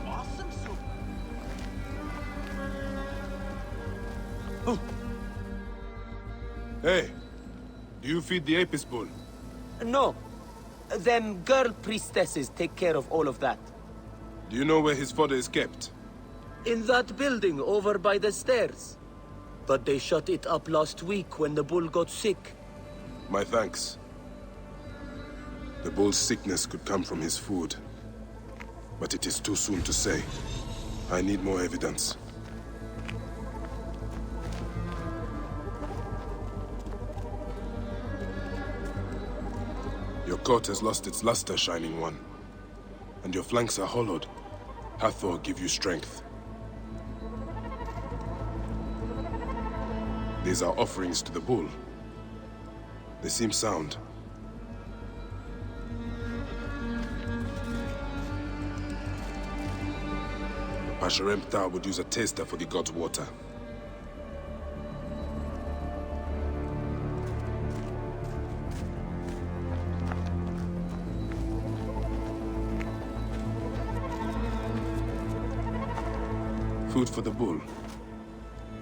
awesome soup. Hey, do you feed the Apis bull? No. Them girl priestesses take care of all of that. Do you know where his fodder is kept? In that building over by the stairs. But they shut it up last week when the bull got sick. My thanks. The bull's sickness could come from his food. But it is too soon to say. I need more evidence. Your coat has lost its luster, Shining One. And your flanks are hollowed. Hathor give you strength. These are offerings to the bull. They seem sound. Pasharemta would use a taster for the god's water. Food for the bull.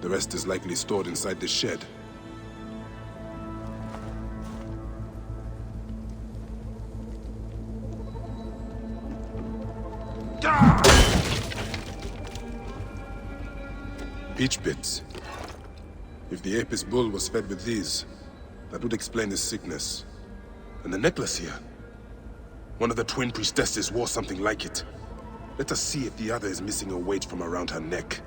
The rest is likely stored inside the shed. Peach bits. If the Apis bull was fed with these, that would explain his sickness. And the necklace here. One of the twin priestesses wore something like it. Let us see if the other is missing a weight from around her neck.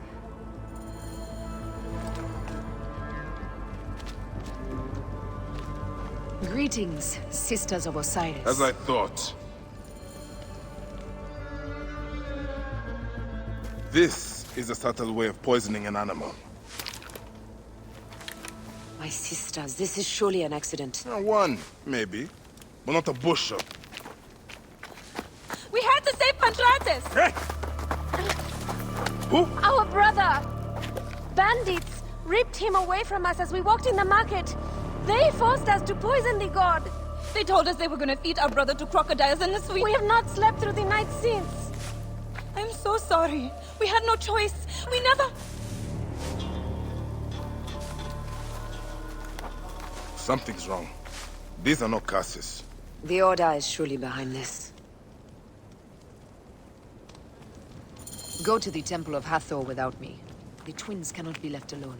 Greetings, sisters of Osiris. As I thought. This is a subtle way of poisoning an animal. My sisters, this is surely an accident. One, maybe. But not a bush. We had to save Pantrates! Hey! Who? Our brother! Bandits ripped him away from us as we walked in the market. They forced us to poison the god. They told us they were gonna feed our brother to crocodiles in the sweet. We have not slept through the night since. I'm so sorry. We had no choice. We never... Something's wrong. These are not curses. The Order is surely behind this. Go to the Temple of Hathor without me. The twins cannot be left alone.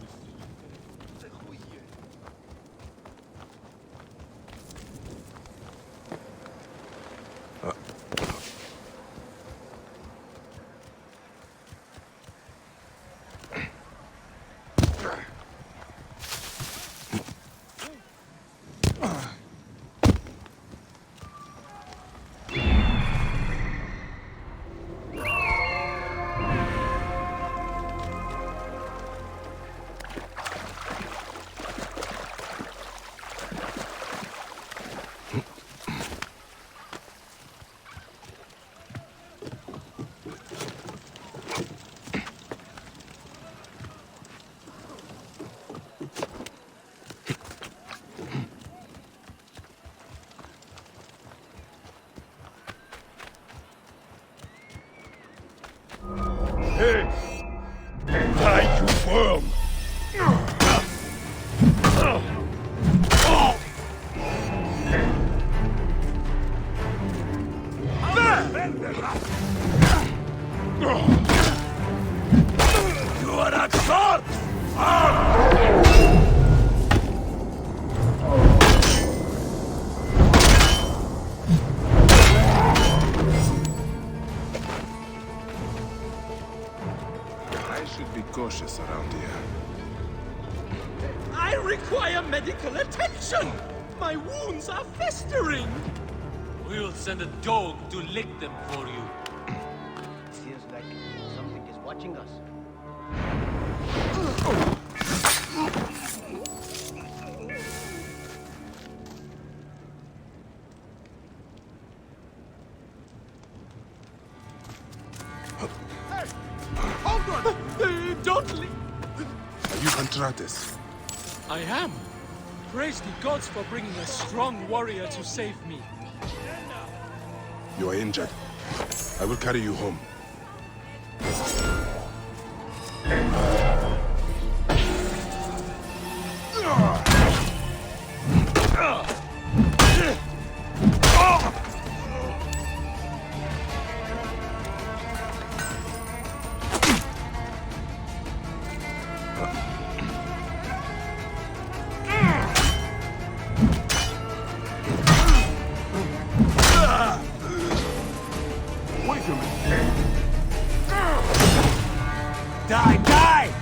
Hey! Die, you worm! You are a god! Be cautious around here. I require medical attention! My wounds are festering! We'll send a dog to lick them for you. Feels like something is watching us. Hold on! Don't leave! Are you Pantrates? I am. Praise the gods for bringing a strong warrior to save me. You are injured. I will carry you home. Die, die!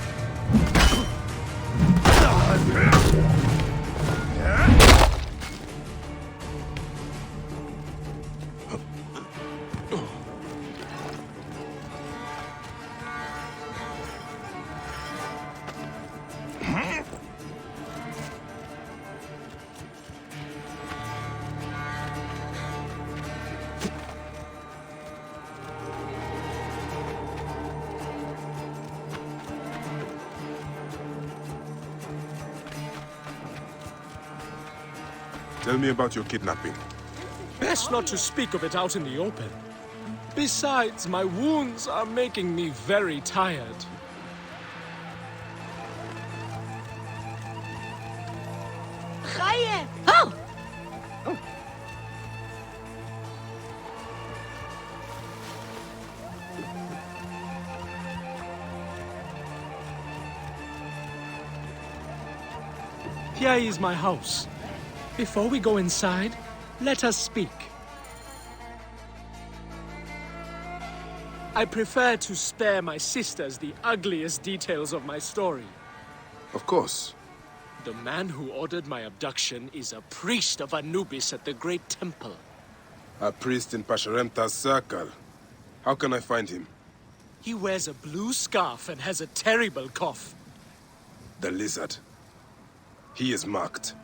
Tell me about your kidnapping. Best not to speak of it out in the open. Besides, my wounds are making me very tired. Oh! Here is my house. Before we go inside, let us speak. I prefer to spare my sisters the ugliest details of my story. Of course. The man who ordered my abduction is a priest of Anubis at the Great Temple. A priest in Pasharemta's circle. How can I find him? He wears a blue scarf and has a terrible cough. The lizard. He is marked.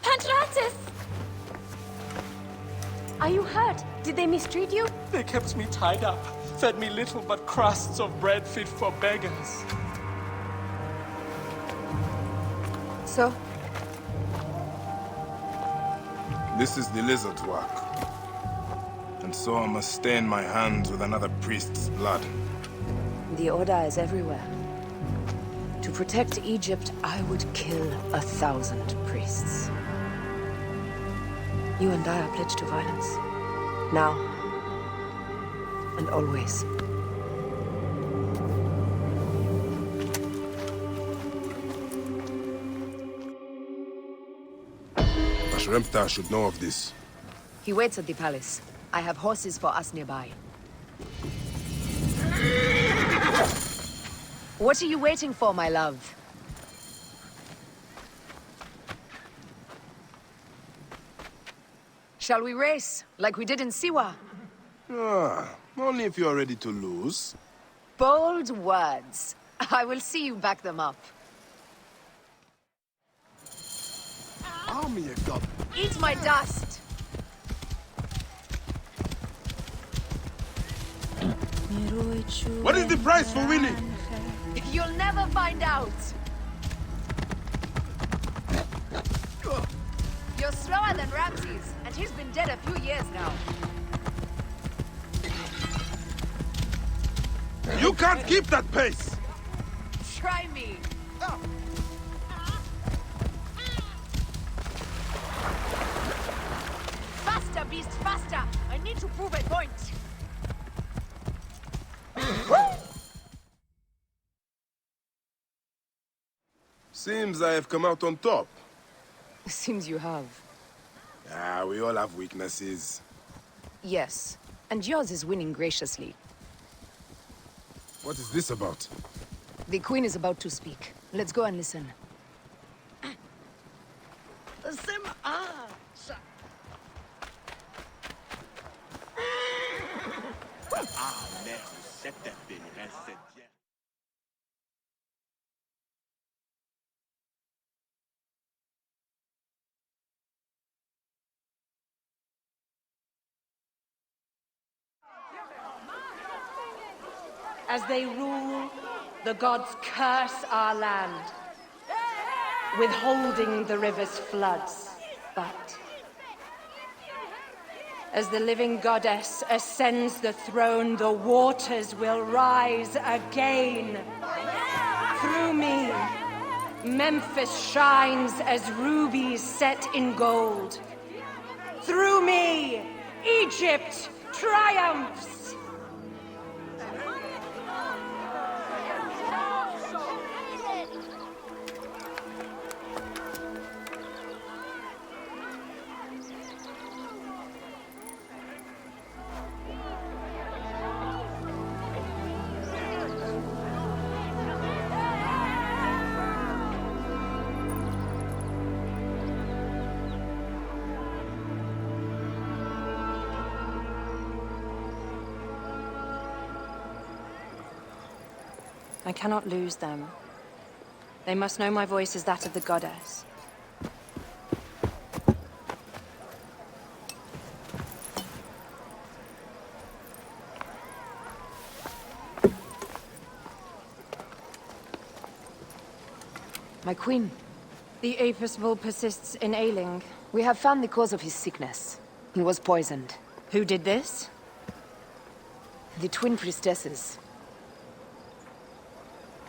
Pantratis! Are you hurt? Did they mistreat you? They kept me tied up, fed me little but crusts of bread fit for beggars. So? This is the lizard's work. And so I must stain my hands with another priest's blood. The Order is everywhere. To protect Egypt, I would kill 1,000 priests. You and I are pledged to violence. Now. And always. Pasharemta should know of this. He waits at the palace. I have horses for us nearby. What are you waiting for, my love? Shall we race, like we did in Siwa? Only if you're ready to lose. Bold words. I will see you back them up. Army of God. Eat my dust! What is the price for winning? You'll never find out! You're slower than Ramses, and he's been dead a few years now. You can't keep that pace! Try me! Faster, beast, faster! I need to prove a point! Seems I have come out on top. Seems you have. We all have weaknesses. Yes, and yours is winning graciously. What is this about? The Queen is about to speak. Let's go and listen. As they rule, the gods curse our land. withholding the river's floods. But as the living goddess ascends the throne, the waters will rise again. Through me, Memphis shines as rubies set in gold. Through me, Egypt triumphs! I cannot lose them. They must know my voice is that of the goddess. My queen. The Apis bull persists in ailing. We have found the cause of his sickness. He was poisoned. Who did this? The twin priestesses.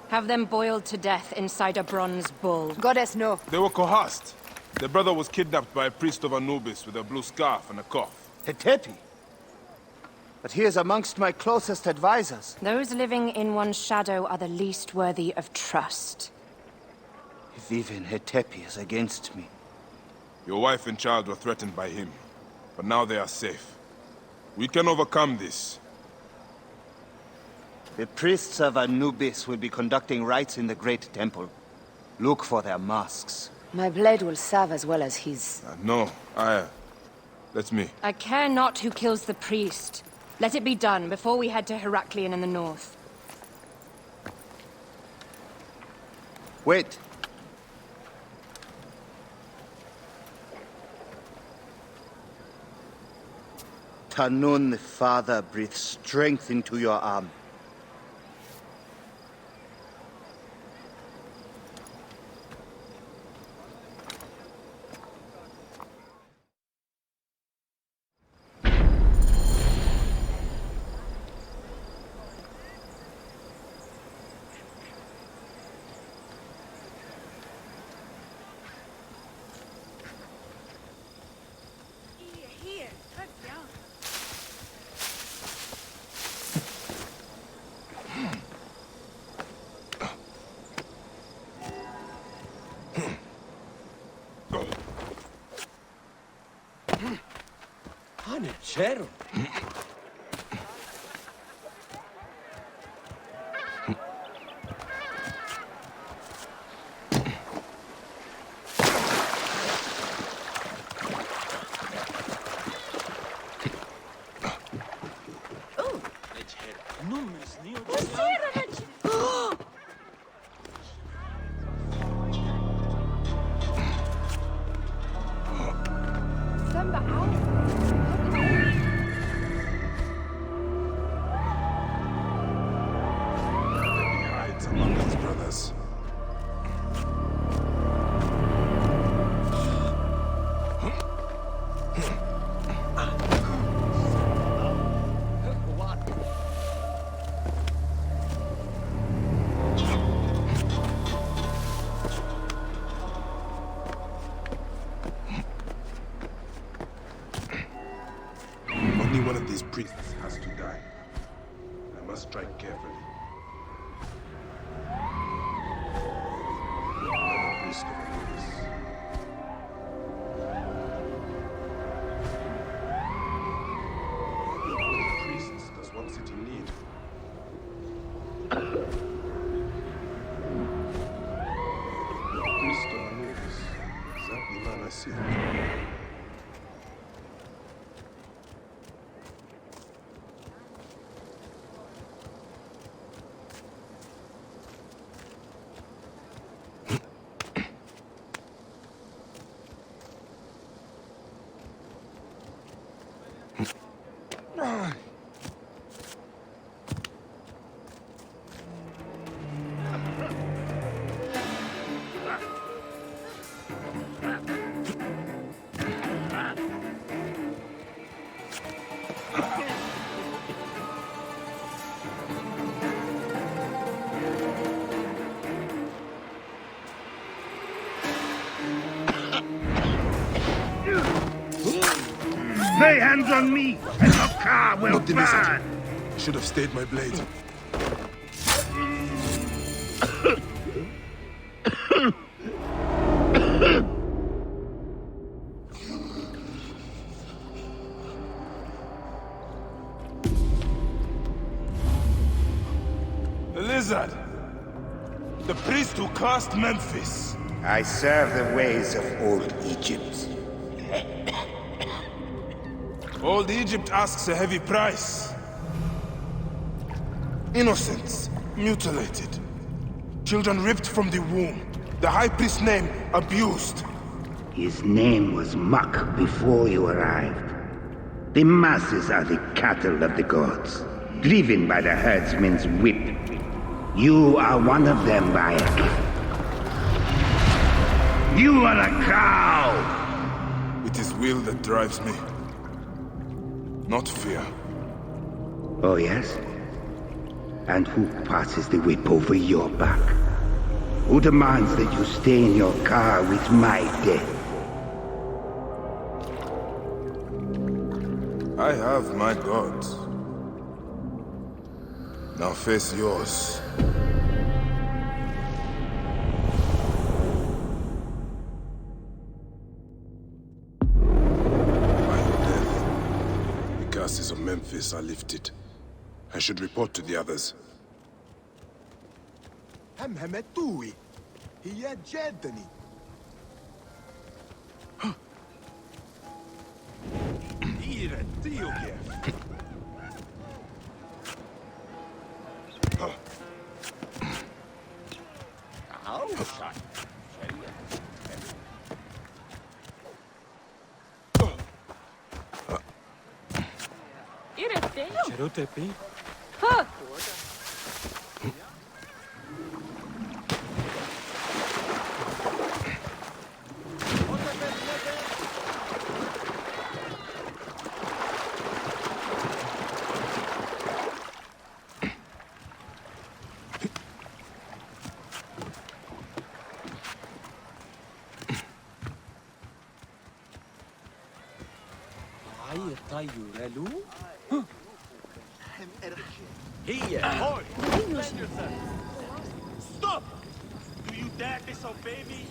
Have them boiled to death inside a bronze bull. Goddess, no. They were coerced. Their brother was kidnapped by a priest of Anubis with a blue scarf and a cough. Hetepi? But he is amongst my closest advisors. Those living in one's shadow are the least worthy of trust. If even Hetepi is against me. Your wife and child were threatened by him, but now they are safe. We can overcome this. The priests of Anubis will be conducting rites in the Great Temple. Look for their masks. My blade will serve as well as his. No, that's me. I care not who kills the priest. Let it be done before we head to Heraklion in the north. Wait. Tanun the Father breathes strength into your arm. Hanechero. Hides among his brothers. Only one of these priests has to die. I must strike carefully. Another priest of Anubis. How many priests does one city need? Priest of Anubis. Is that the man I see? Lay hands on me, and your car will Not the lizard. burn! I should have stayed my blade. The lizard! The priest who cursed Memphis! I serve the ways of old Egypt. Old Egypt asks a heavy price. Innocents mutilated. Children ripped from the womb. The high priest's name abused. His name was Muck before you arrived. The masses are the cattle of the gods, driven by the herdsman's whip. You are one of them, Bayek. You are a cow! It is will that drives me, not fear. Oh, yes? And who passes the whip over your back? Who demands that you stay in your car with my death? I have my gods. Now face yours. By your death, the curses of Memphis are lifted. I should report to the others. هي جادني. Stop! Do you dare disobey me?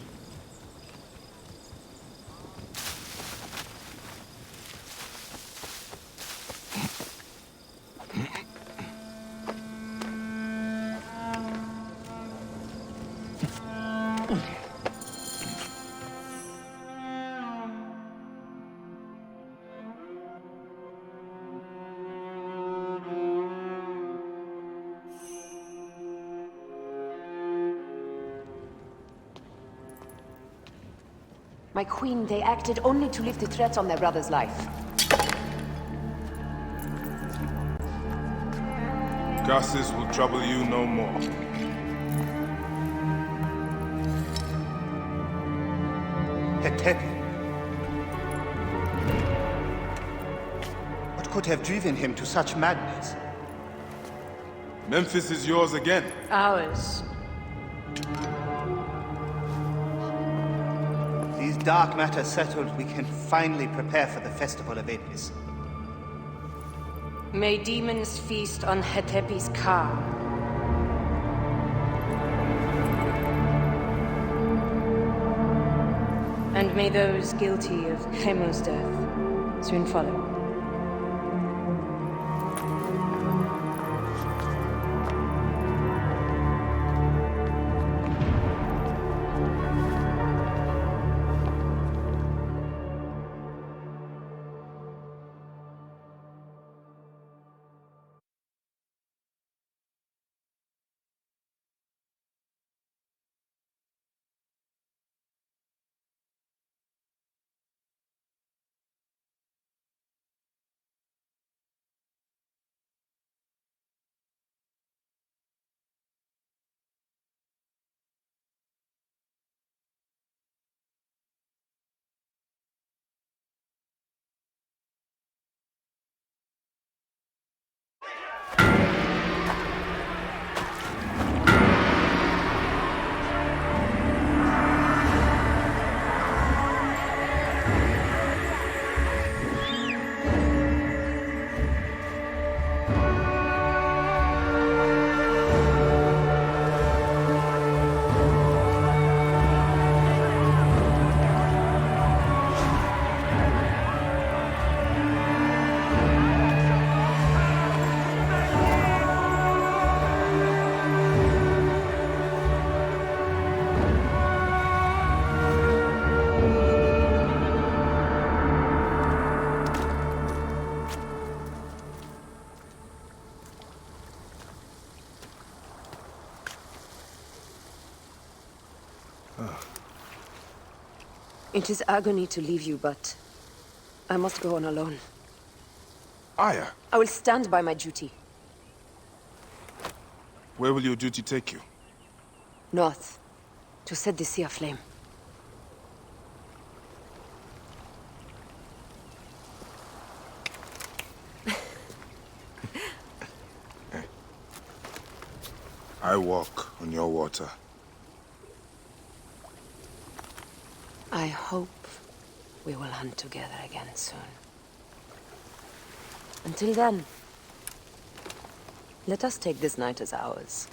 My queen, they acted only to lift the threat on their brother's life. Curses will trouble you no more. Hetepi. What could have driven him to such madness? Memphis is yours again. Ours. These dark matters settled, we can finally prepare for the festival of Apis. May demons feast on Hetepi's car. And may those guilty of Chemo's death soon follow. It is agony to leave you, but I must go on alone. Aya, I will stand by my duty. where will your duty take you? North, to set the sea aflame. I walk on your water. I hope we will hunt together again soon. Until then, let us take this night as ours.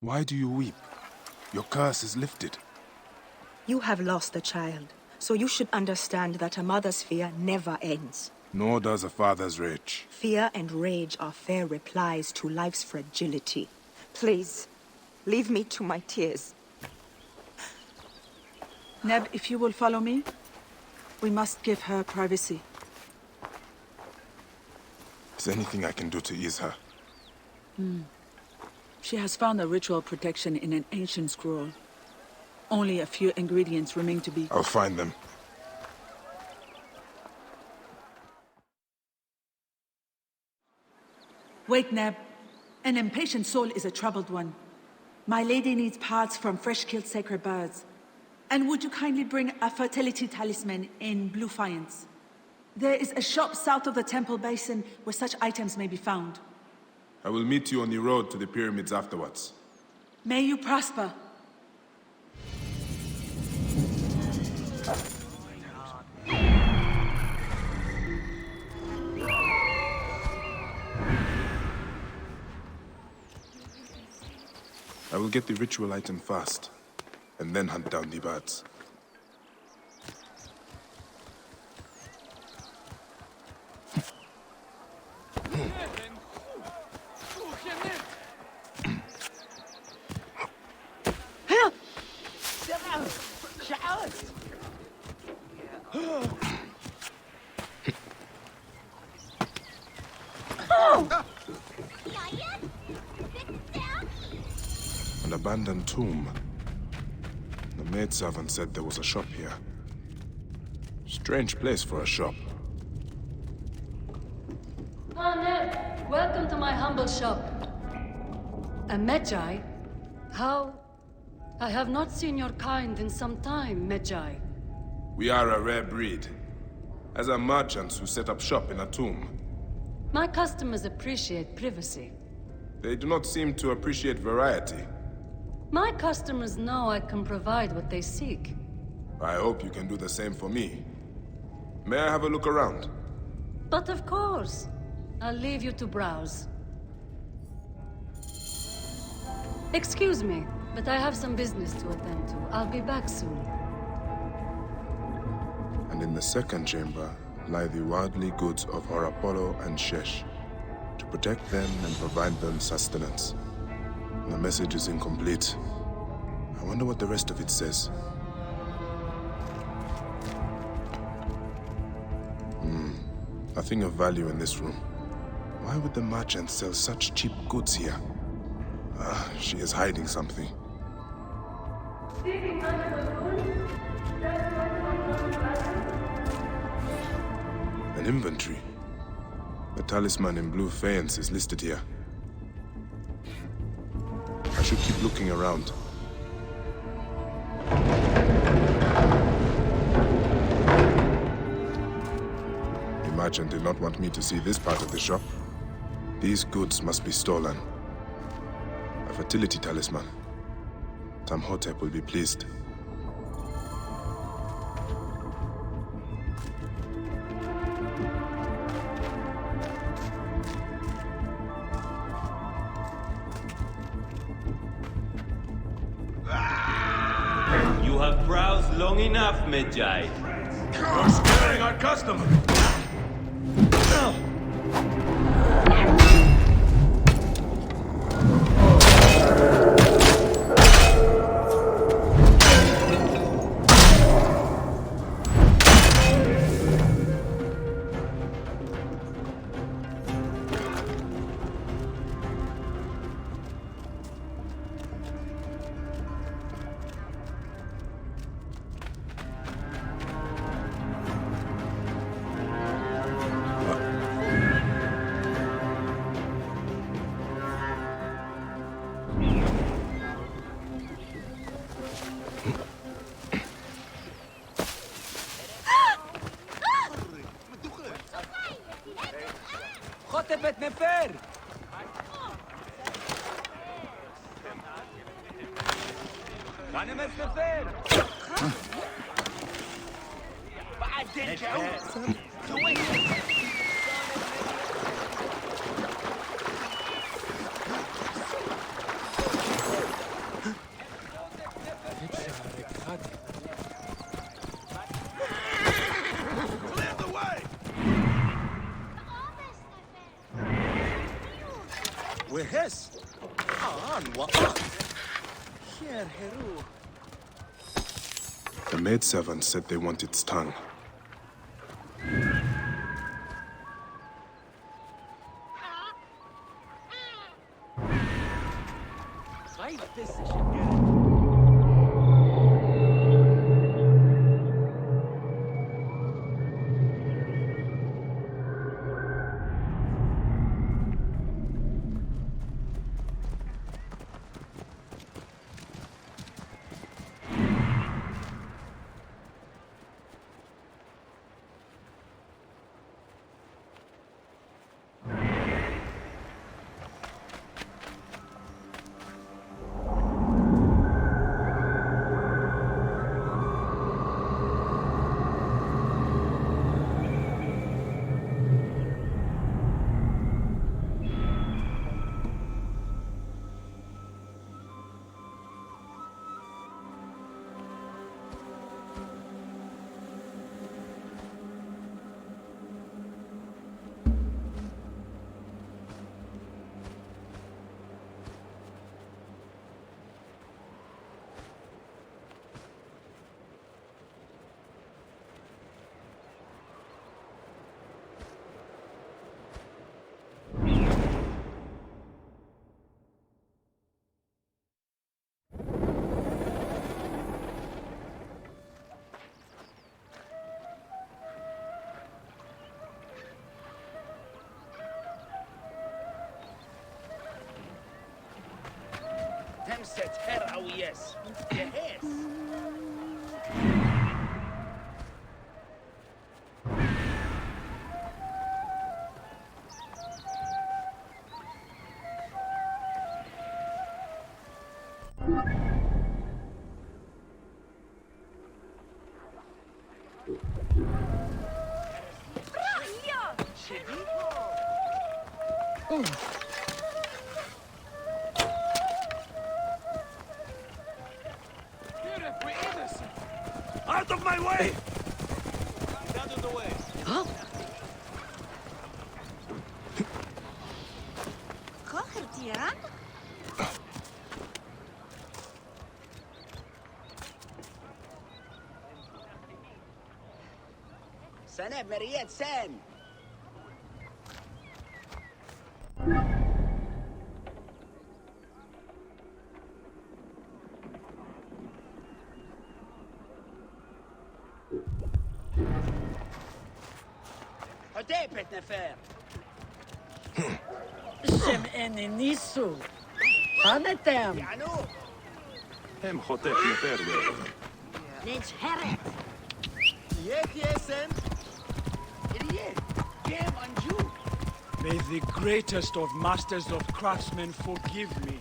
Why do you weep? Your curse is lifted. You have lost a child, so you should understand that a mother's fear never ends. Nor does a father's rage. Fear and rage are fair replies to life's fragility. Please, leave me to my tears. Neb, if you will follow me, we must give her privacy. Is there anything I can do to ease her? She has found a ritual protection in an ancient scroll. Only a few ingredients remain to be... I'll find them. Wait, Neb. An impatient soul is a troubled one. My lady needs parts from fresh-killed sacred birds. And would you kindly bring a fertility talisman in blue faience? There is a shop south of the temple basin where such items may be found. I will meet you on the road to the pyramids afterwards. May you prosper. I will get the ritual item first, and then hunt down the birds. abandoned tomb. The maidservant said there was a shop here. Strange place for a shop. Ah, Ned. Welcome to my humble shop. A Medjay? How? I have not seen your kind in some time, Medjay. We are a rare breed. As are merchants who set up shop in a tomb. My customers appreciate privacy. They do not seem to appreciate variety. My customers know I can provide what they seek. I hope you can do the same for me. May I have a look around? But of course. I'll leave you to browse. Excuse me, but I have some business to attend to. I'll be back soon. And in the second chamber lie the worldly goods of Horapolo and Shesh, to protect them and provide them sustenance. The message is incomplete. I wonder what the rest of it says. Nothing of value in this room. Why would the merchant sell such cheap goods here? She is hiding something. An inventory. The talisman in blue faience is listed here. I should keep looking around. The merchant did not want me to see this part of the shop. These goods must be stolen. A fertility talisman. Tamhotep will be pleased. You have browsed long enough, Medjay. You're scaring our customer! خطبت نفر غنمت نفر بعد الجو وهس وقال شير هرو. The maidservant said they want its tongue. همسة هر أو يس جهاز Out of my way! Out of the way. Huh? سنة مريات سان حديبة نفار شمئن نيسو أنا تام يعنو הם חוטף יותר ויותר. נשהרת! ياك يا سن إليه جيم أنجو May the greatest of masters of craftsmen forgive me.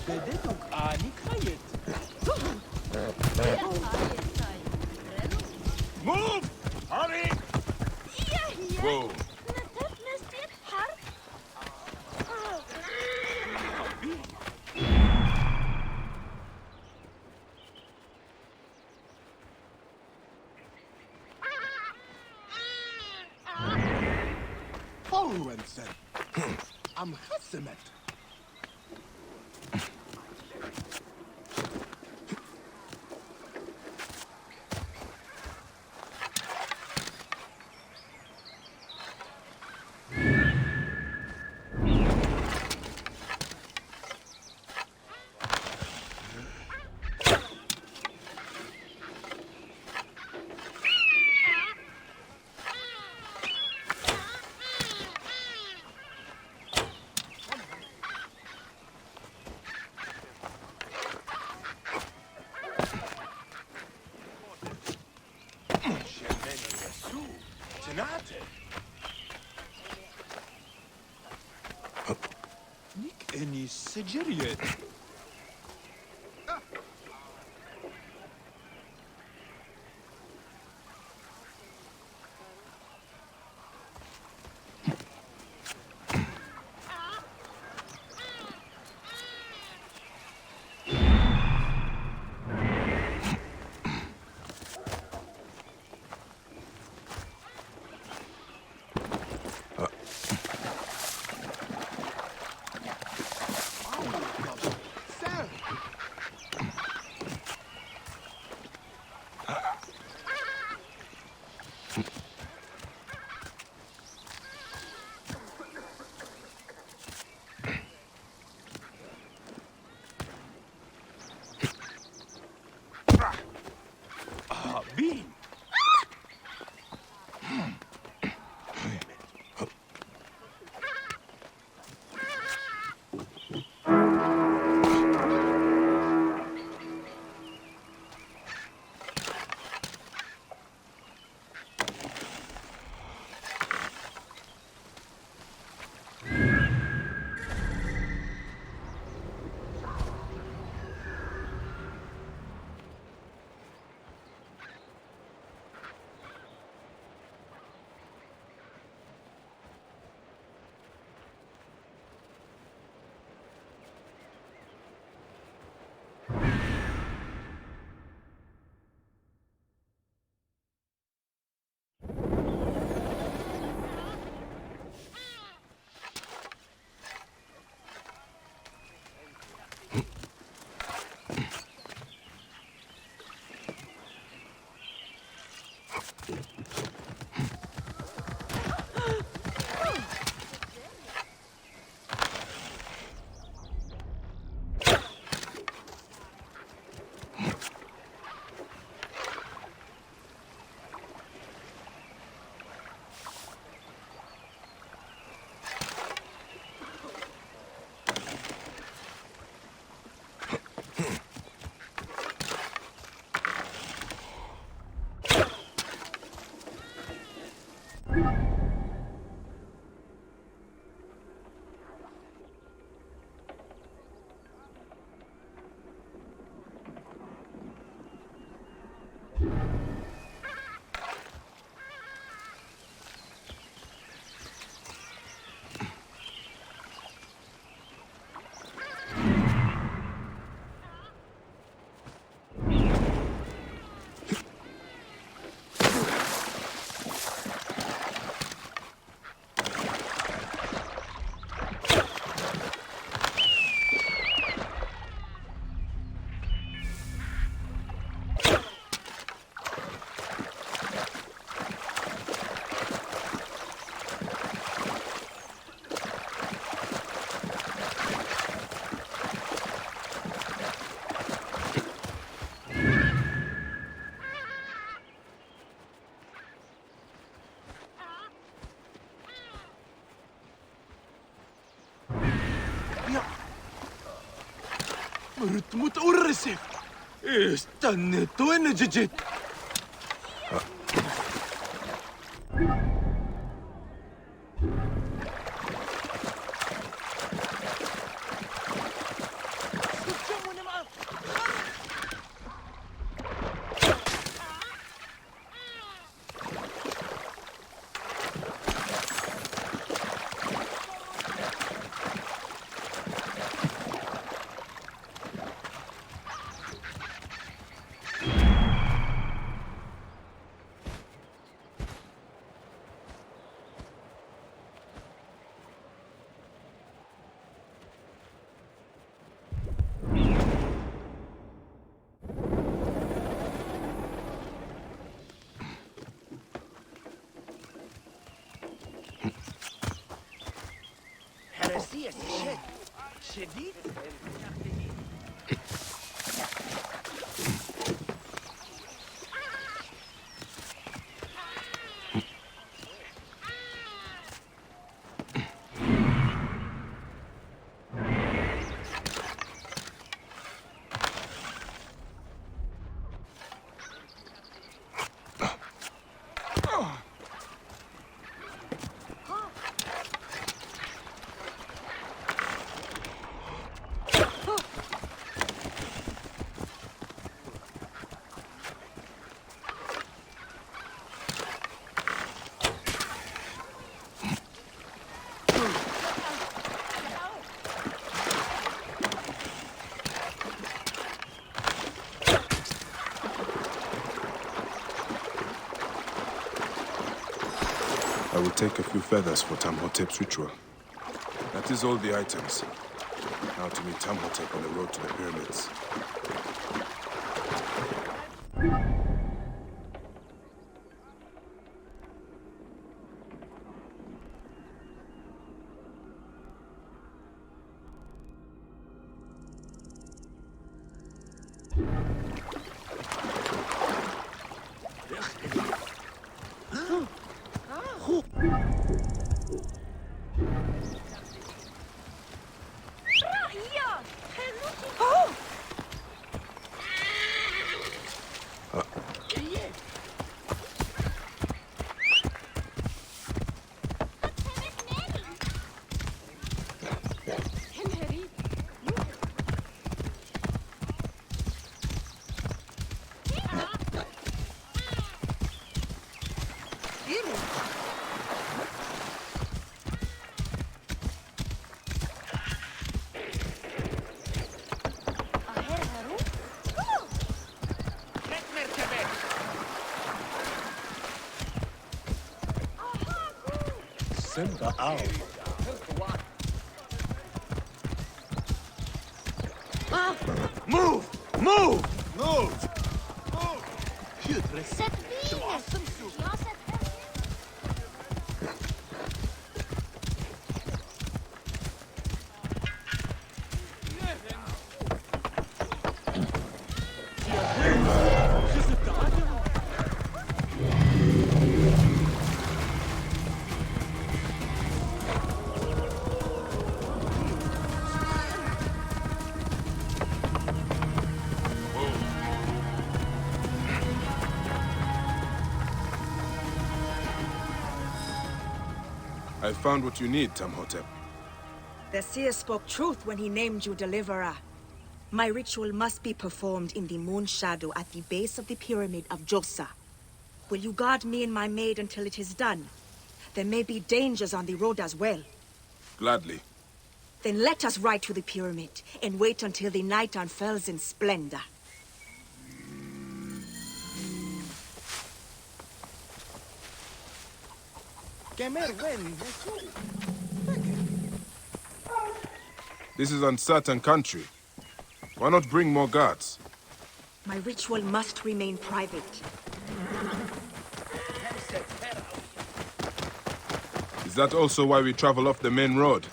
بديتك آني خيط Move! Hurry! Whoa. فورا سن أم خسمت Nick Ennis Sejeriet. Bean! رتموت أرسف استنيت وين جيت حراسية شديد I will take a few feathers for Tamhotep's ritual. That is all the items. Now to meet Tamhotep on the road to the pyramids. Simba out. Move! Move! Move! I found what you need, Tamhotep. The seer spoke truth when he named you Deliverer. My ritual must be performed in the moon shadow at the base of the pyramid of Josa. Will you guard me and my maid until it is done? There may be dangers on the road as well. Gladly. Then let us ride to the pyramid and wait until the night unfurls in splendor. This is uncertain country. Why not bring more guards? My ritual must remain private. Is that also why we travel off the main road?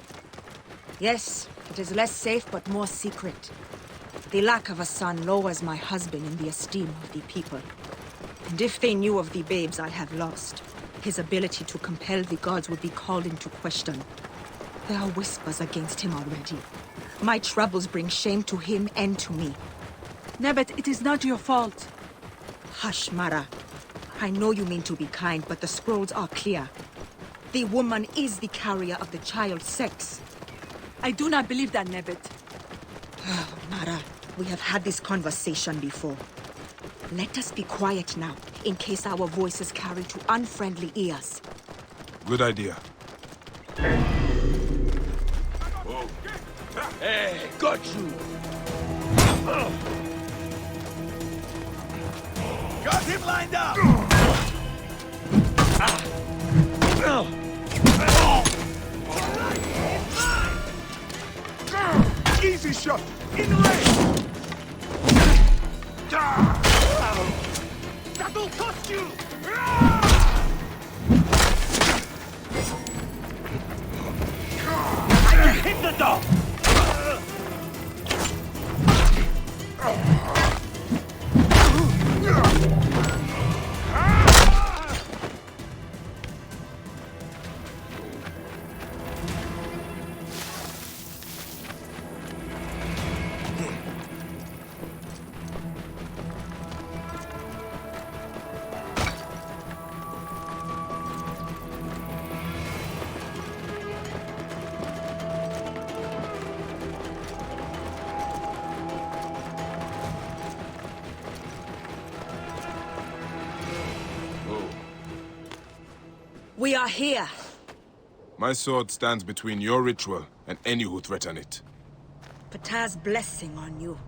Yes, it is less safe but more secret. The lack of a son lowers my husband in the esteem of the people. And if they knew of the babes I have lost, his ability to compel the gods would be called into question. There are whispers against him already. My troubles bring shame to him and to me. Nebet, it is not your fault. Hush, Mara. I know you mean to be kind, but the scrolls are clear. The woman is the carrier of the child's sex. I do not believe that, Nebet. Mara, we have had this conversation before. Let us be quiet now, in case our voices carry to unfriendly ears. Good idea. Hey, got you! Got him lined up! Easy shot! In range! That'll cost you! I can hit the dog! We are here. My sword stands between your ritual and any who threaten it. Ptah's blessing on you.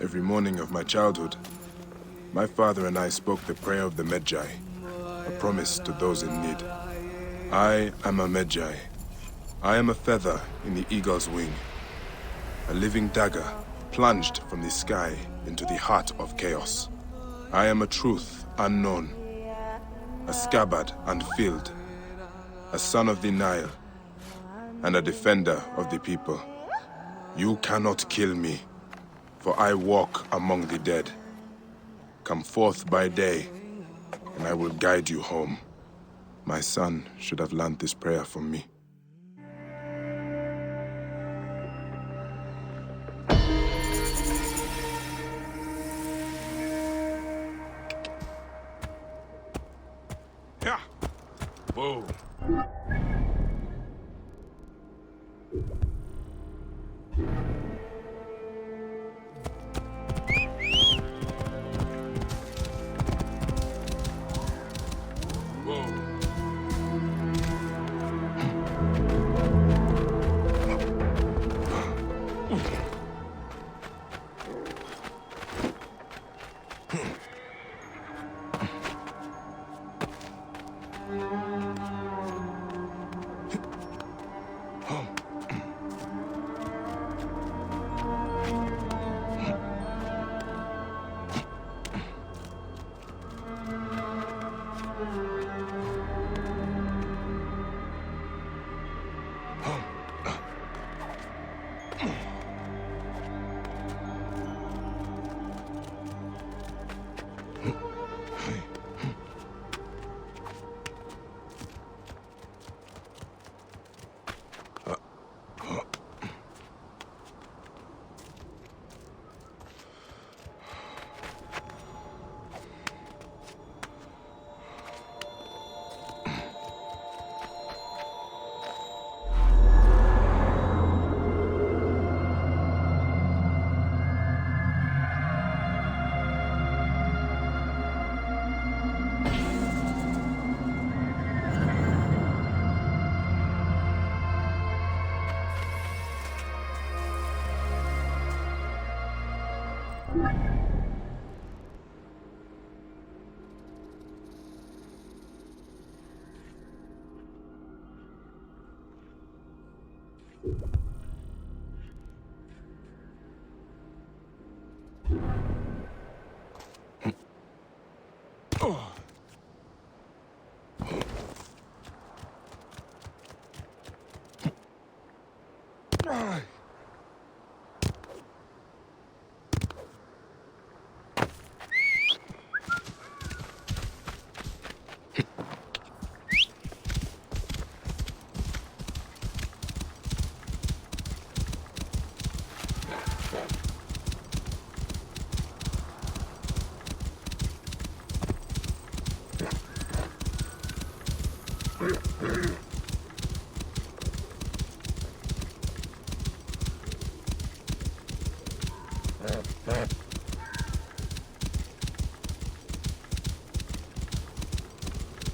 Every morning of my childhood, my father and I spoke the prayer of the Medjay, a promise to those in need. I am a Medjay. I am a feather in the eagle's wing, a living dagger plunged from the sky into the heart of chaos. I am a truth unknown, a scabbard unfilled, a son of the Nile, and a defender of the people. You cannot kill me, for I walk among the dead. Come forth by day, and I will guide you home. My son should have learned this prayer from me. Yeah. Whoa.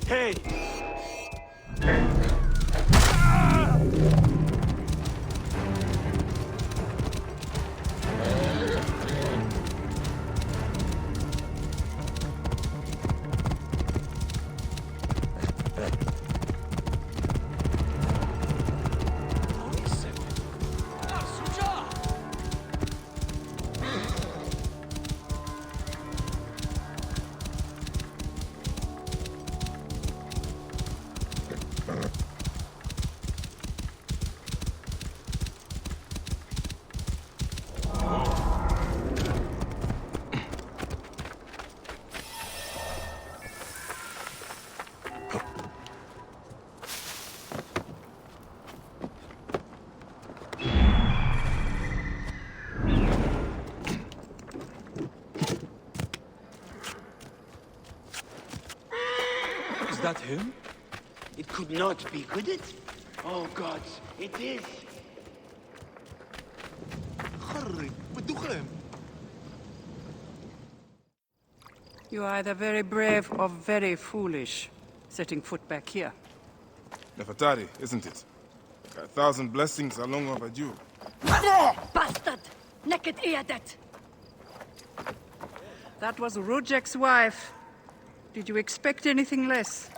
Hey! Is that him? It could not be, could it? Oh, gods, it is. You are either very brave or very foolish, setting foot back here. Nefertari, isn't it? 1,000 blessings are long overdue. Bastard! Naked Eadet! That was Rujek's wife. Did you expect anything less?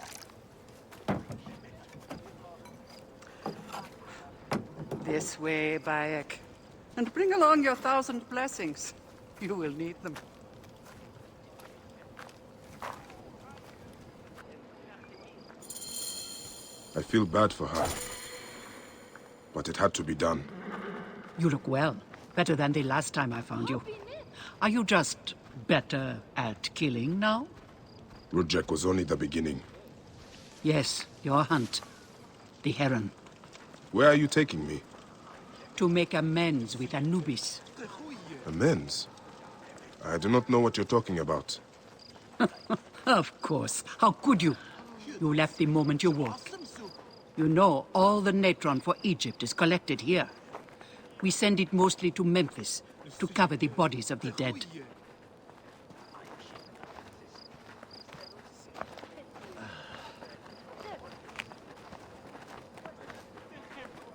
This way, Bayek. And bring along your 1,000 blessings. You will need them. I feel bad for her. But it had to be done. You look well. Better than the last time I found you. Are you just better at killing now? Rujek was only the beginning. Yes, your hunt. The heron. Where are you taking me? To make amends with Anubis. Amends? I do not know what you're talking about. Of course. How could you? You left the moment you woke. You know, all the natron for Egypt is collected here. We send it mostly to Memphis, to cover the bodies of the dead.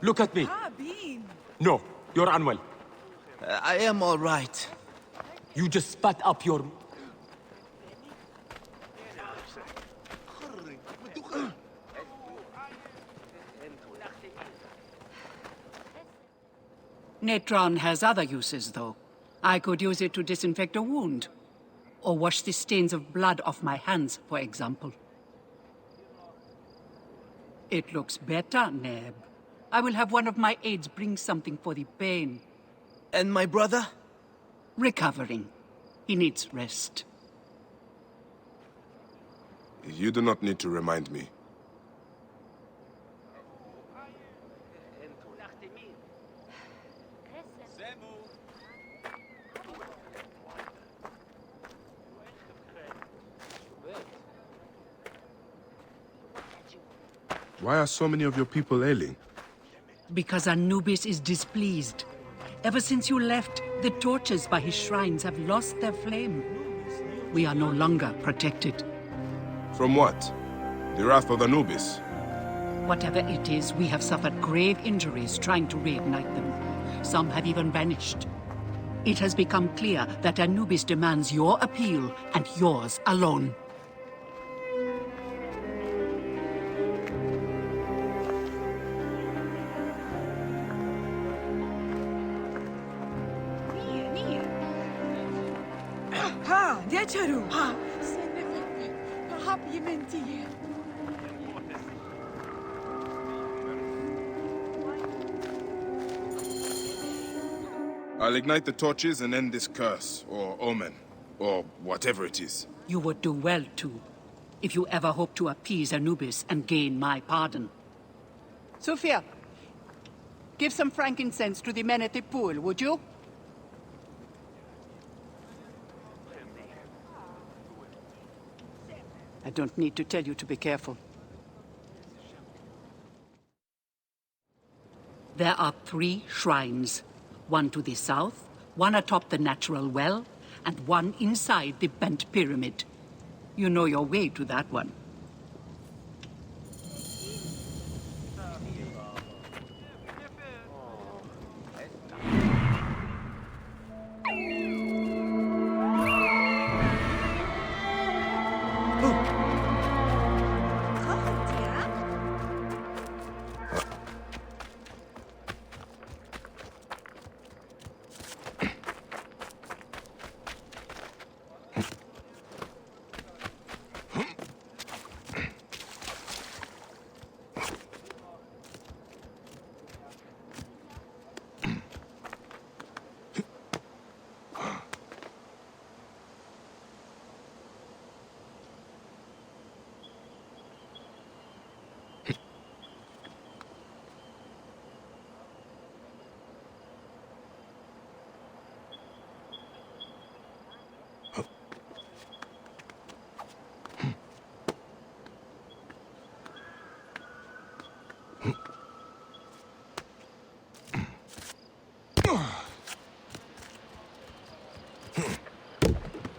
Look at me. No, you're unwell. I am all right. You just spat up your... Natron has other uses, though. I could use it to disinfect a wound. Or wash the stains of blood off my hands, for example. It looks better, Neb. I will have one of my aides bring something for the pain. And my brother? Recovering. He needs rest. You do not need to remind me. Why are so many of your people ailing? Because Anubis is displeased. Ever since you left, the torches by his shrines have lost their flame. We are no longer protected. From what? The wrath of Anubis? Whatever it is, we have suffered grave injuries trying to reignite them. Some have even vanished. It has become clear that Anubis demands your appeal and yours alone. I'll ignite the torches and end this curse, or omen, or whatever it is. You would do well to, if you ever hope to appease Anubis and gain my pardon. Sophia, give some frankincense to the men at the pool, would you? I don't need to tell you to be careful. There are 3 shrines. One to the south, one atop the natural well, and one inside the bent pyramid. You know your way to that one.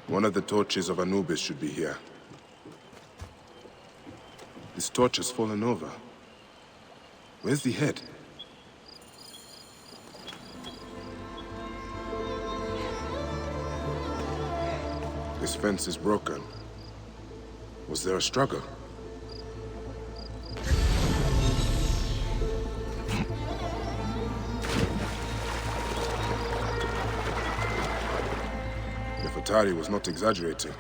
One of the torches of Anubis should be here. This torch has fallen over. Where's the head? This fence is broken. Was there a struggle? Nefertari was not exaggerating.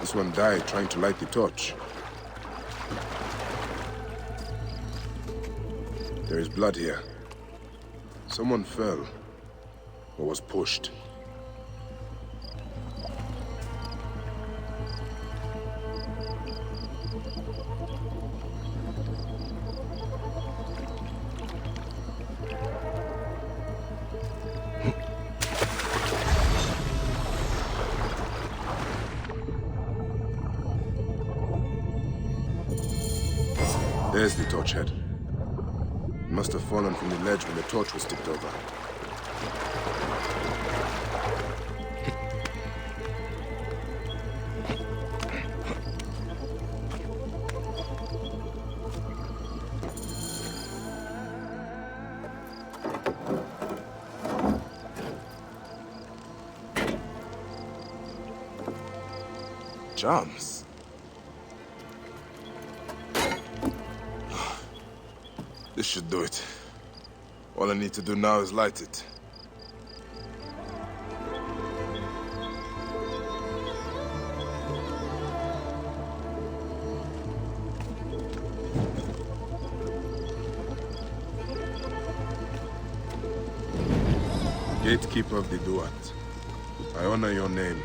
This one died trying to light the torch. There is blood here. Someone fell, or was pushed. There's the torch head. It must have fallen from the ledge when the torch was tipped over. Charms. This should do it. All I need to do now is light it. Gatekeeper of the Duat, I honor your name.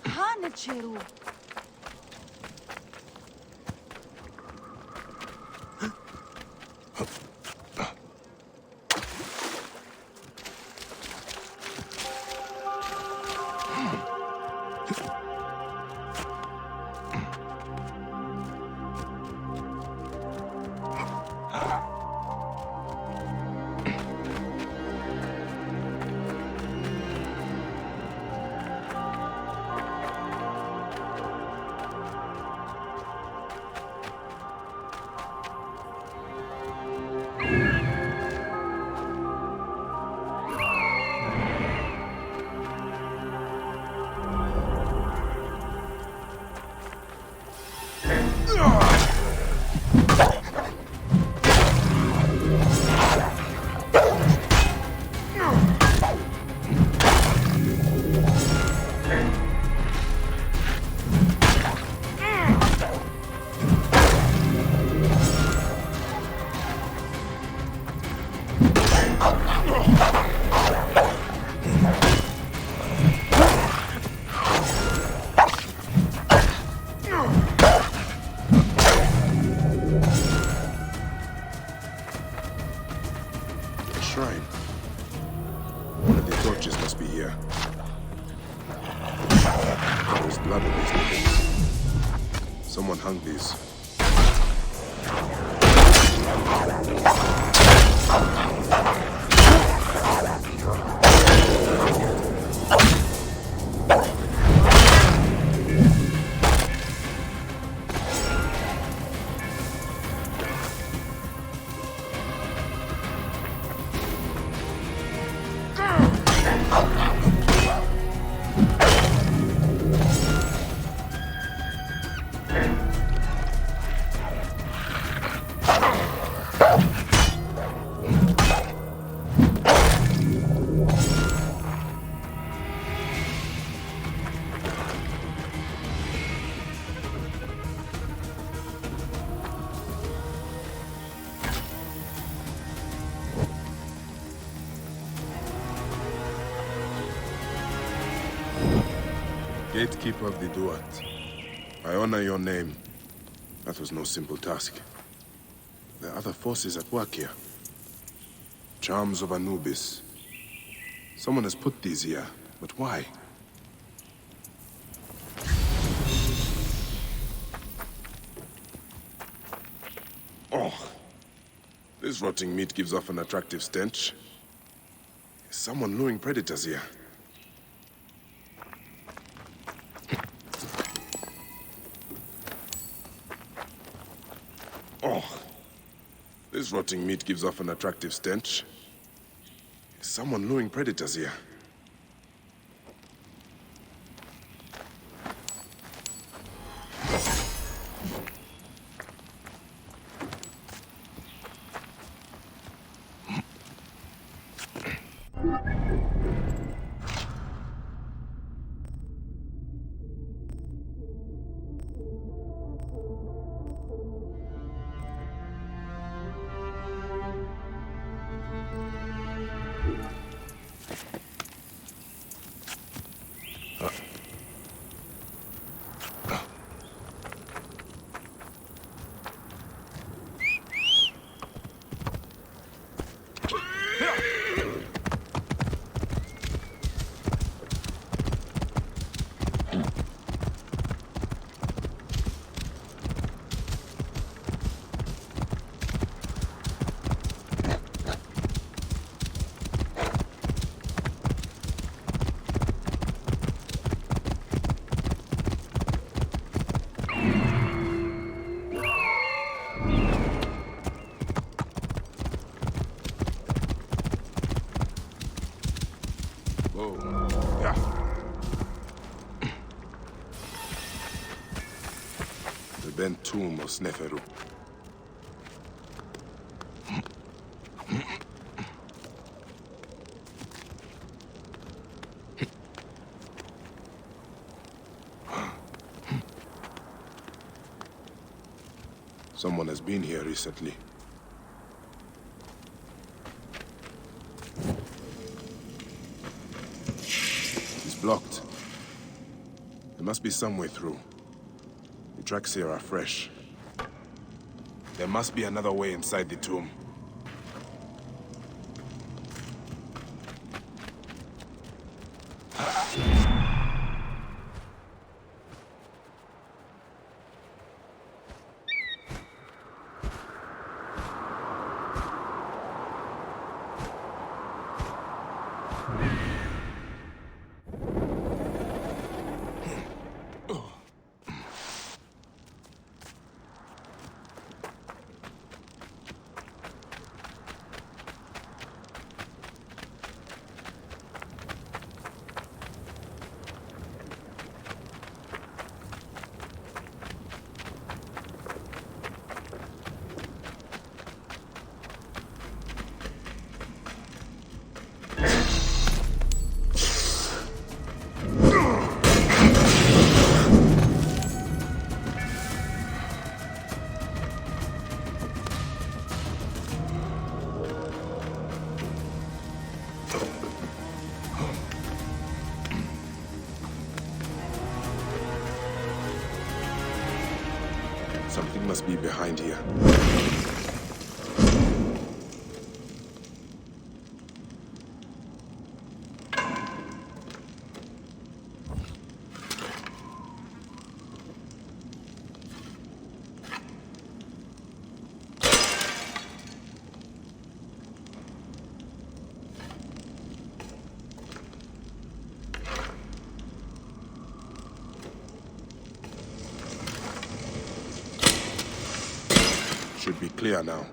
Hanacheru. Shrine. One of the torches must be here. There's blood on these nipples. Someone hung these. Gatekeeper of the Duat, I honor your name. That was no simple task. There are other forces at work here. Charms of Anubis. Someone has put these here, but why? Oh, this rotting meat gives off an attractive stench. Is someone luring predators here? Oh, this rotting meat gives off an attractive stench. Is someone luring predators here? The bent tomb of Sneferu. Someone has been here recently. It's blocked. There must be some way through. The tracks here are fresh. There must be another way inside the tomb. Something must be behind here. Should be clear now.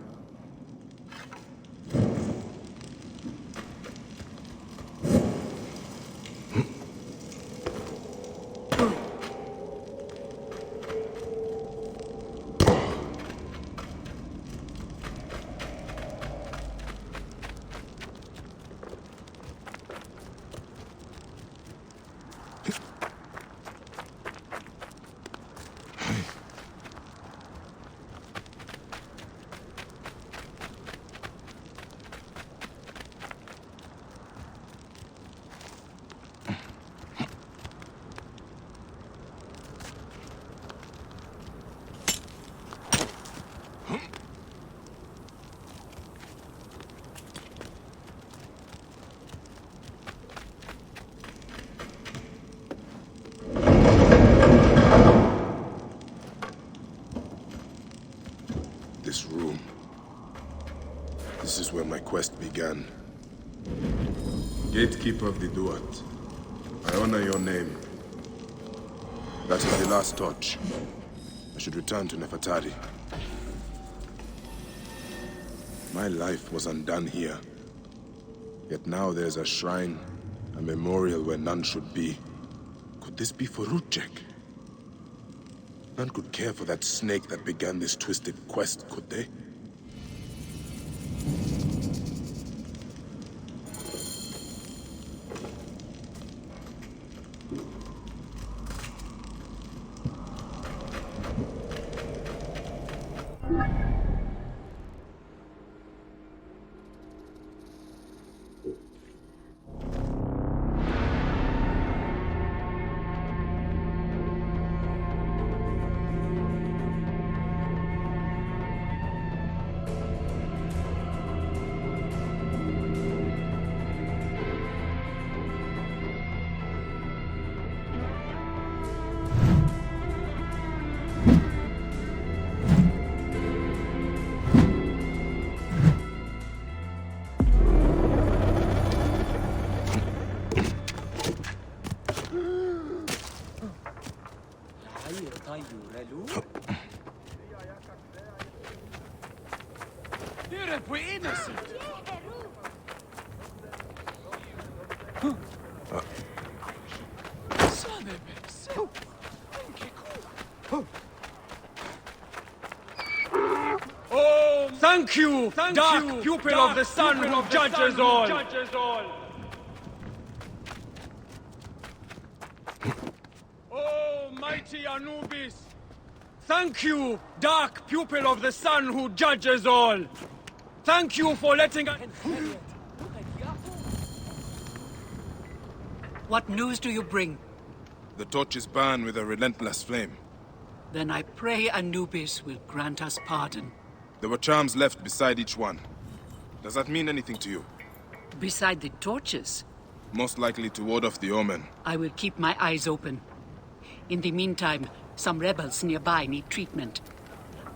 This room. This is where my quest began. Gatekeeper of the Duat. I honor your name. That is the last touch. I should return to Nefertari. My life was undone here. Yet now there's a shrine, a memorial where none should be. Could this be for Rutjek? None could care for that snake that began this twisted quest, could they? We're innocent! Oh, thank you, dark pupil of the sun who judges all. Oh, mighty Anubis. Thank you, dark pupil of the sun who judges all. Thank you for letting us... What news do you bring? The torches burn with a relentless flame. Then I pray Anubis will grant us pardon. There were charms left beside each one. Does that mean anything to you? Beside the torches? Most likely to ward off the omen. I will keep my eyes open. In the meantime, some rebels nearby need treatment.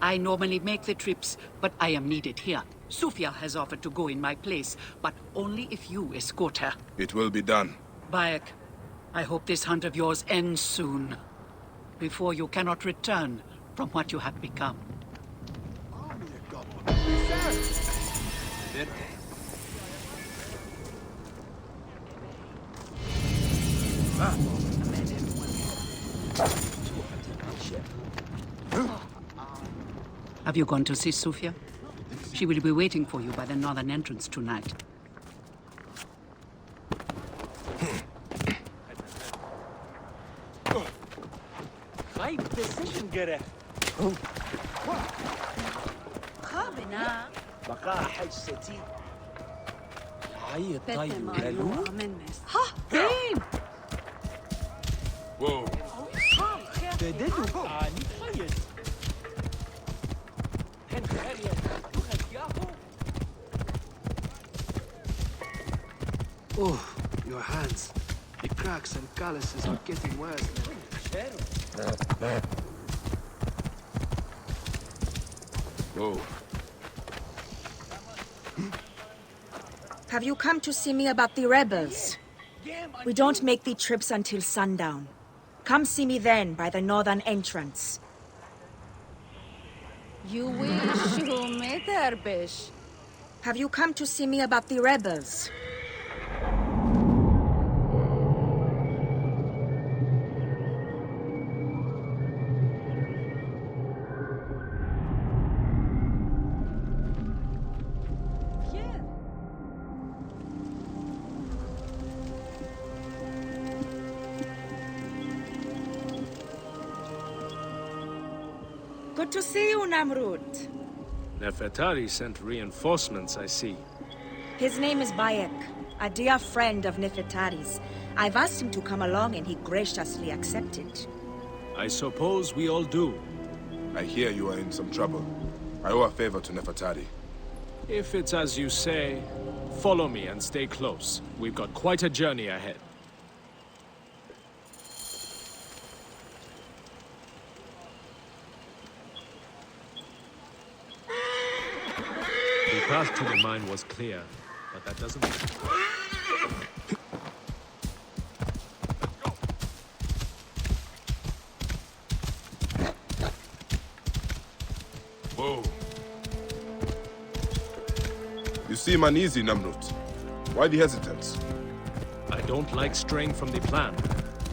I normally make the trips, but I am needed here. Sufia has offered to go in my place, but only if you escort her. It will be done. Bayek, I hope this hunt of yours ends soon. Before you cannot return from what you have become. Have you gone to see Sufia? She will be waiting for you by the northern entrance tonight. طيب decision جرى خابنا بقى حجتي عيط طيب قالوا ها فين Whoa. بدلوا عن خيط Oh, your hands. The cracks and calluses are getting worse. Whoa. Have you come to see me about the rebels? We don't make the trips until sundown. Come see me then by the northern entrance. You wish you met Erbish. Have you come to see me about the rebels? Good to see you, Namrud. Nefertari sent reinforcements, I see. His name is Bayek, a dear friend of Nefertari's. I've asked him to come along and he graciously accepted. I suppose we all do. I hear you are in some trouble. I owe a favor to Nefertari. If it's as you say, follow me and stay close. We've got quite a journey ahead. The path to the mine was clear, but that doesn't... Whoa. You seem uneasy, Namrud. Why the hesitance? I don't like straying from the plan.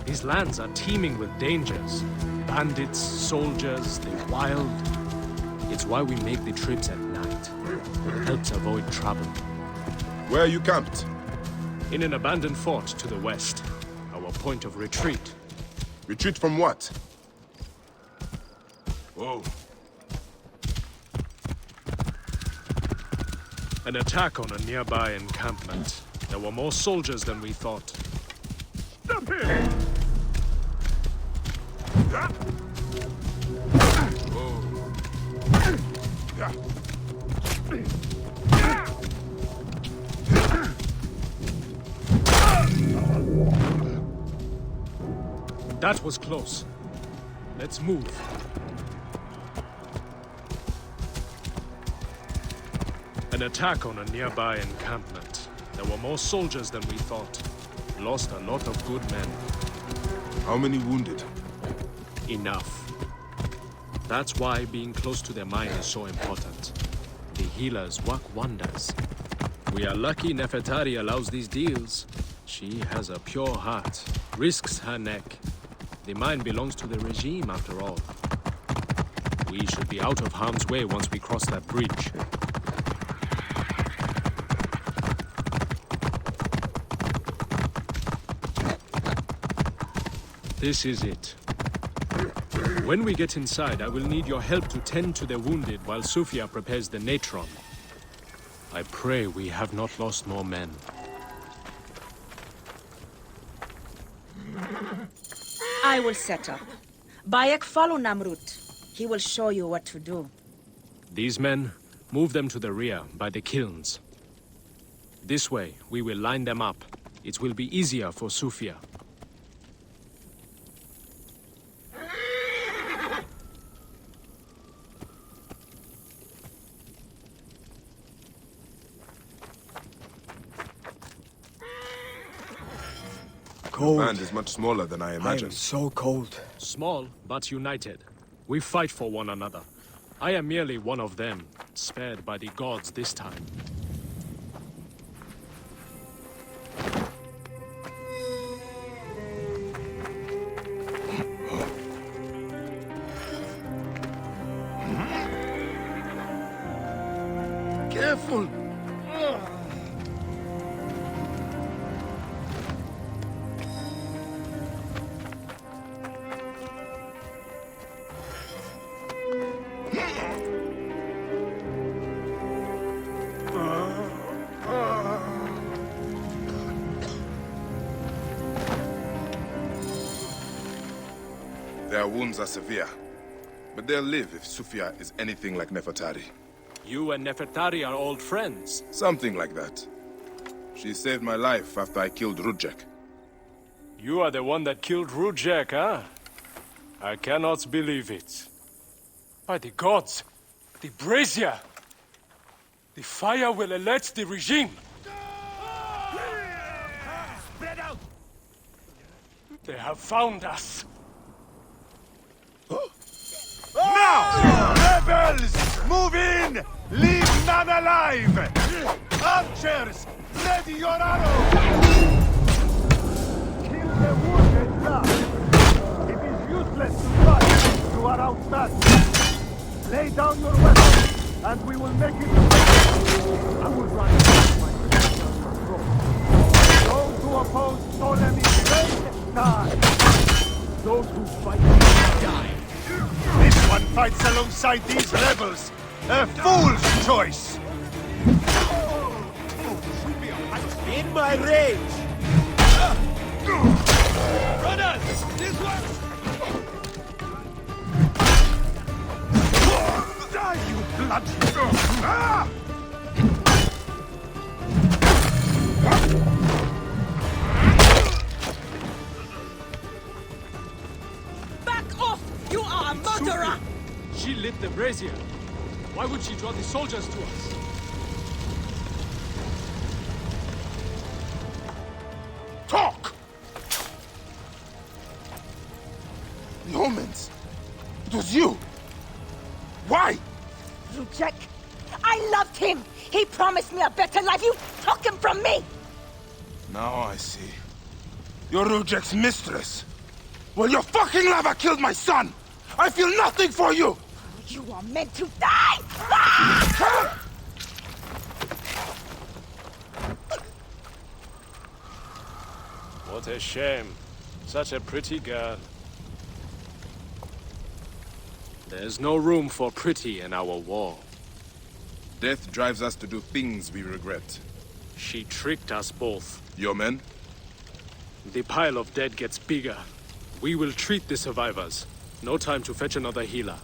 These lands are teeming with dangers. Bandits, soldiers, the wild. It's why we make the trips at night. It helps avoid trouble. Where are you camped? In an abandoned fort to the west. Our point of retreat. Retreat from what? Whoa. An attack on a nearby encampment. There were more soldiers than we thought. Stop here! That was close. Let's move. An attack on a nearby encampment. There were more soldiers than we thought. Lost a lot of good men. How many wounded? Enough. That's why being close to their mine is so important. The healers work wonders. We are lucky Nefertari allows these deals. She has a pure heart, risks her neck. The mine belongs to the regime, after all. We should be out of harm's way once we cross that bridge. This is it. When we get inside, I will need your help to tend to the wounded while Sofia prepares the natron. I pray we have not lost more men. I will set up. Bayek, follow Namrut. He will show you what to do. These men, move them to the rear, by the kilns. This way, we will line them up. It will be easier for Sofia. The band is much smaller than I imagined. I am so cold. Small, but united. We fight for one another. I am merely one of them, spared by the gods this time. Careful! Their wounds are severe, but they'll live if Sofia is anything like Nefertari. You and Nefertari are old friends. Something like that. She saved my life after I killed Rudjek. You are the one that killed Rudjek, huh? I cannot believe it. By the gods! The brazier! The fire will alert the regime! Spread out! They have found us! Now! Rebels! Move in! Leave none alive! Archers! Ready your arrows! Kill the wounded last! It is useless to fight! You are outmatched! Lay down your weapons, and we will make it I will run my control. Those who oppose Ptolemy's reign, die! Those who fight die! This one fights alongside these rebels! A fool's choice! In my rage! Brothers! This one! Die, you bloody... Ah! Back off! You are a murderer! She lit the brazier. Why would she draw the soldiers to us? Talk! The omens! It was you! Why? Rudjek, I loved him! He promised me a better life! You took him from me! Now I see. You're Rudjek's mistress. Well, your fucking lava killed my son! I feel nothing for you! You are meant to die! Ah! What a shame. Such a pretty girl. There's no room for pretty in our war. Death drives us to do things we regret. She tricked us both. Your men? The pile of dead gets bigger. We will treat the survivors. No time to fetch another healer.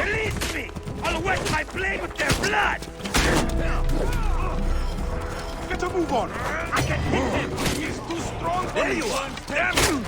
Release me! I'll wet my blade with their blood! Get a move on! I can hit him! He's too strong for me! There you are! Damn you!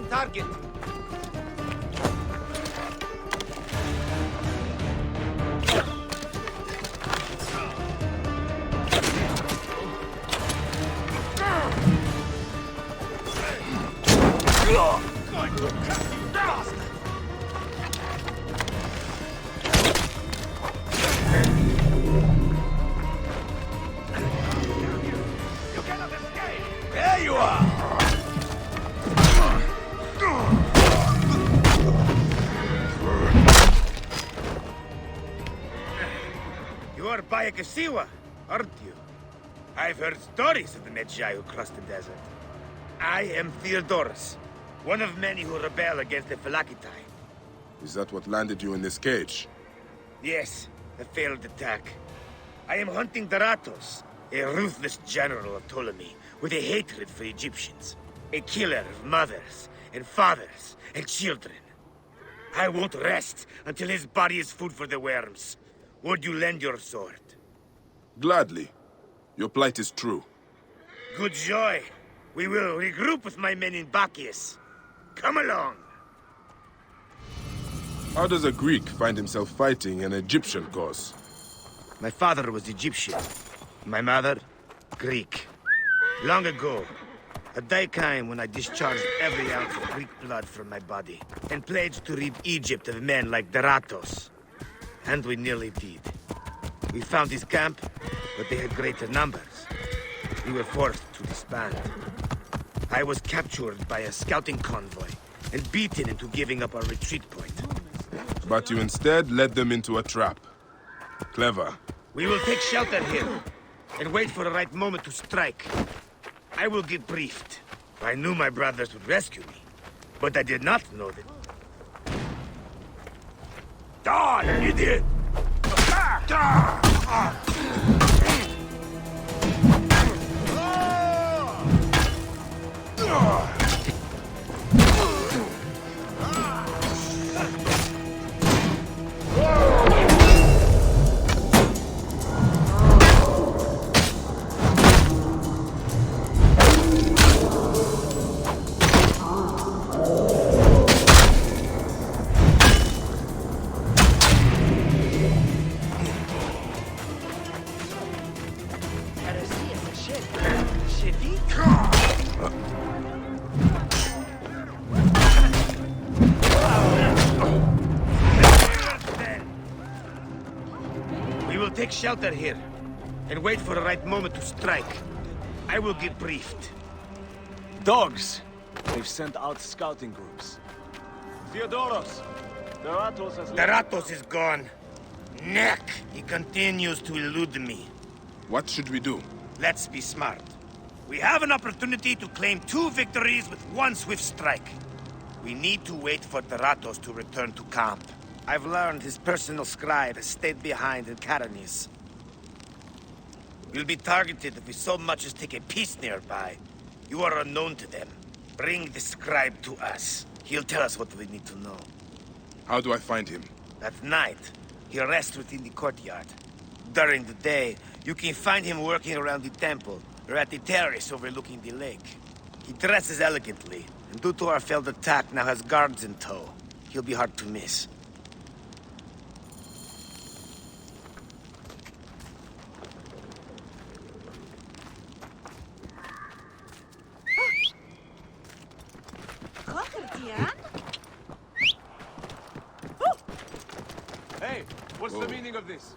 Target. There you are! You're Bayekasiwa, aren't you? I've heard stories of the Medjay who crossed the desert. I am Theodorus, one of many who rebel against the Phylakitai. Is that what landed you in this cage? Yes, a failed attack. I am hunting Daratos, a ruthless general of Ptolemy with a hatred for Egyptians. A killer of mothers and fathers and children. I won't rest until his body is food for the worms. Would you lend your sword? Gladly. Your plight is true. Good joy. We will regroup with my men in Bacchius. Come along. How does a Greek find himself fighting an Egyptian cause? My father was Egyptian. My mother, Greek. Long ago, a day came when I discharged every ounce of Greek blood from my body and pledged to rid Egypt of men like Daratos. And we nearly did. We found his camp, but they had greater numbers. We were forced to disband. I was captured by a scouting convoy and beaten into giving up our retreat point. But you instead led them into a trap. Clever. We will take shelter here and wait for the right moment to strike. I will get briefed. I knew my brothers would rescue me, but I did not know that. Die, idiot! We will take shelter here and wait for the right moment to strike. I will get briefed. Dogs! They've sent out scouting groups. Theodoros! Daratos is gone. Neck! He continues to elude me. What should we do? Let's be smart. We have an opportunity to claim 2 victories with 1 swift strike. We need to wait for Deratos to return to camp. I've learned his personal scribe has stayed behind in Karanis. We'll be targeted if we so much as take a piece nearby. You are unknown to them. Bring the scribe to us. He'll tell us what we need to know. How do I find him? At night, he rests within the courtyard. During the day, you can find him working around the temple, or at the terrace overlooking the lake. He dresses elegantly, and due to our failed attack, now has guards in tow. He'll be hard to miss. Hey, what's the meaning of this?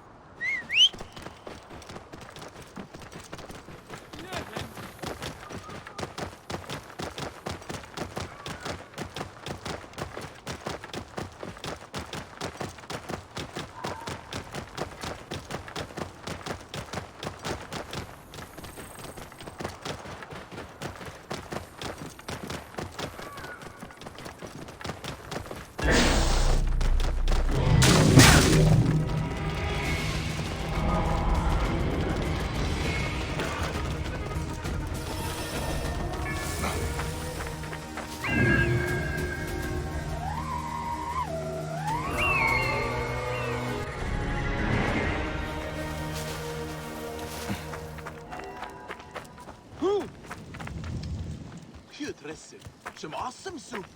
Some awesome soup.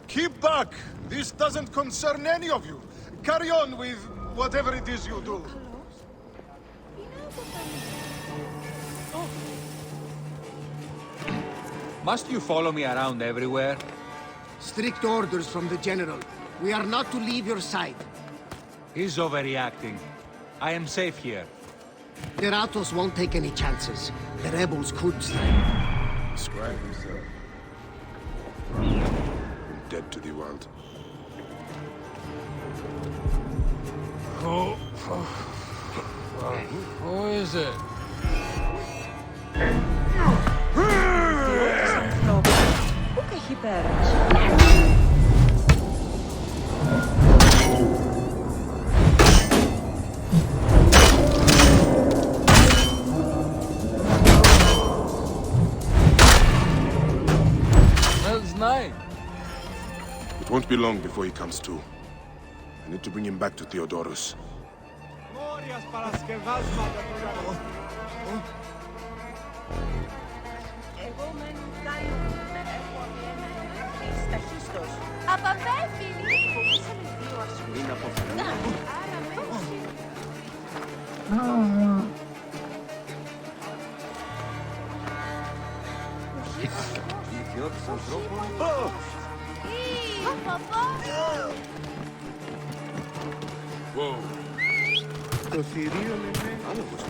Keep back! This doesn't concern any of you. Carry on with whatever it is you do. Must you follow me around everywhere? Strict orders from the General. We are not to leave your side. He's overreacting. I am safe here. Deratos won't take any chances. The rebels could strike. Scribe himself. Dead to the world. Who is it? Πού και έχει πέρας. That's nice. It won't be long before he comes to. I need to bring him back to Theodorus. Απαπέφυγε! Μην αποφεύγει. Ιδιώτης ανθρώπων. Το θηρίο λέμε άνοδος.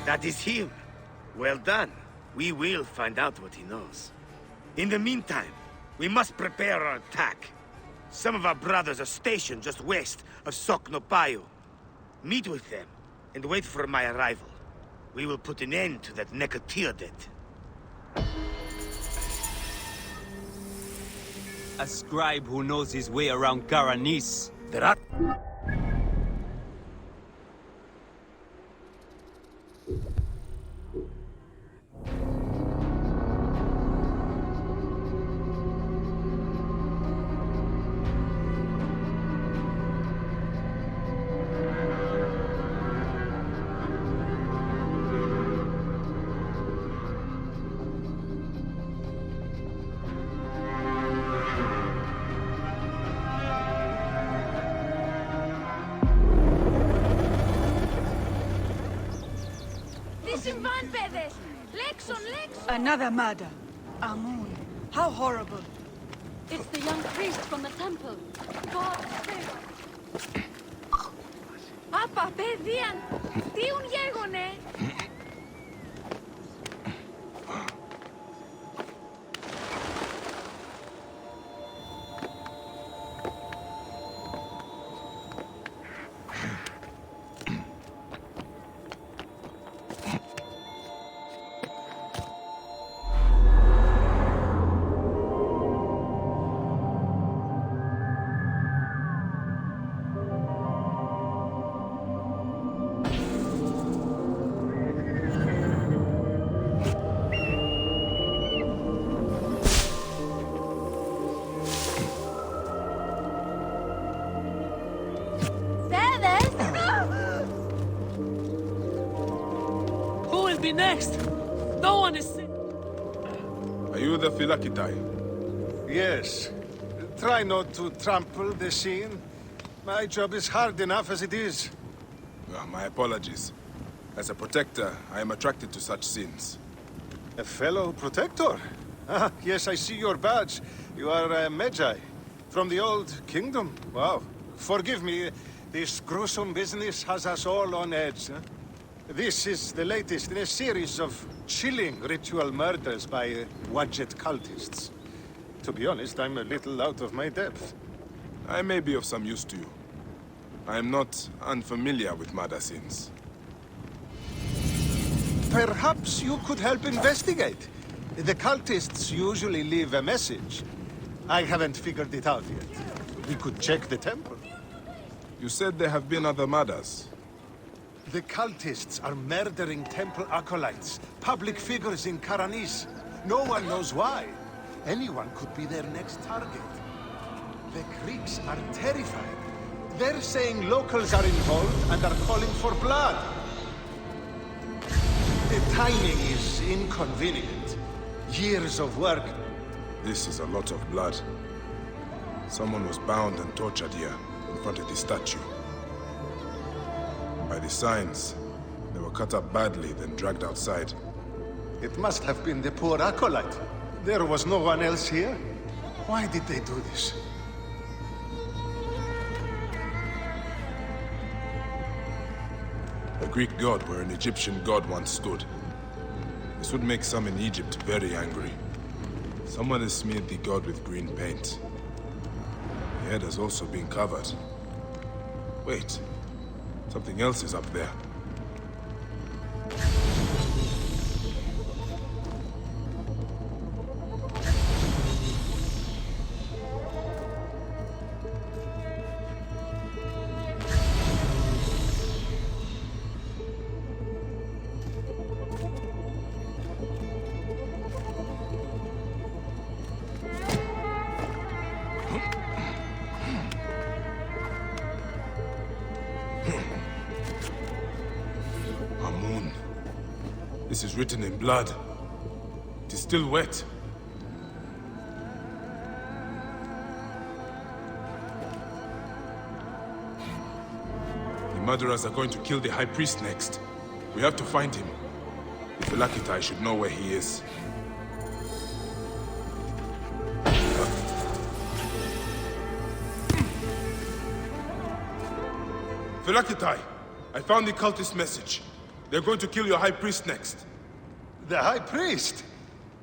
That is him. Well done. We will find out what he knows. In the meantime, we must prepare our attack. Some of our brothers are stationed just west of Soknopayu. Meet with them, and wait for my arrival. We will put an end to that Nekatiodet. A scribe who knows his way around Karanis. Another murder. Amun. How horrible. It's the young priest from the temple. God save. Apa, παιδίαν! Τι ουν γέγονε! Be next. No one is sick. Are you the Philakitai? Yes. Try not to trample the scene. My job is hard enough as it is. My apologies. As a protector, I am attracted to such scenes. A fellow protector? Ah, yes, I see your badge. You are a Magi. From the old kingdom. Wow. Forgive me, this gruesome business has us all on edge. Huh? This is the latest in a series of chilling ritual murders by Wadjet cultists. To be honest, I'm a little out of my depth. I may be of some use to you. I am not unfamiliar with murder scenes. Perhaps you could help investigate. The cultists usually leave a message. I haven't figured it out yet. We could check the temple. You said there have been other murders. The cultists are murdering temple acolytes, public figures in Karanis. No one knows why. Anyone could be their next target. The Greeks are terrified. They're saying locals are involved and are calling for blood. The timing is inconvenient. Years of work. This is a lot of blood. Someone was bound and tortured here, in front of the statue. By the signs, they were cut up badly, then dragged outside. It must have been the poor acolyte. There was no one else here. Why did they do this? A Greek god where an Egyptian god once stood. This would make some in Egypt very angry. Someone has smeared the god with green paint. The head has also been covered. Wait. Something else is up there. This is written in blood. It is still wet. The murderers are going to kill the High Priest next. We have to find him. The Philakitai should know where he is. Philakitai! I found the cultist message. They're going to kill your High Priest next. The High Priest?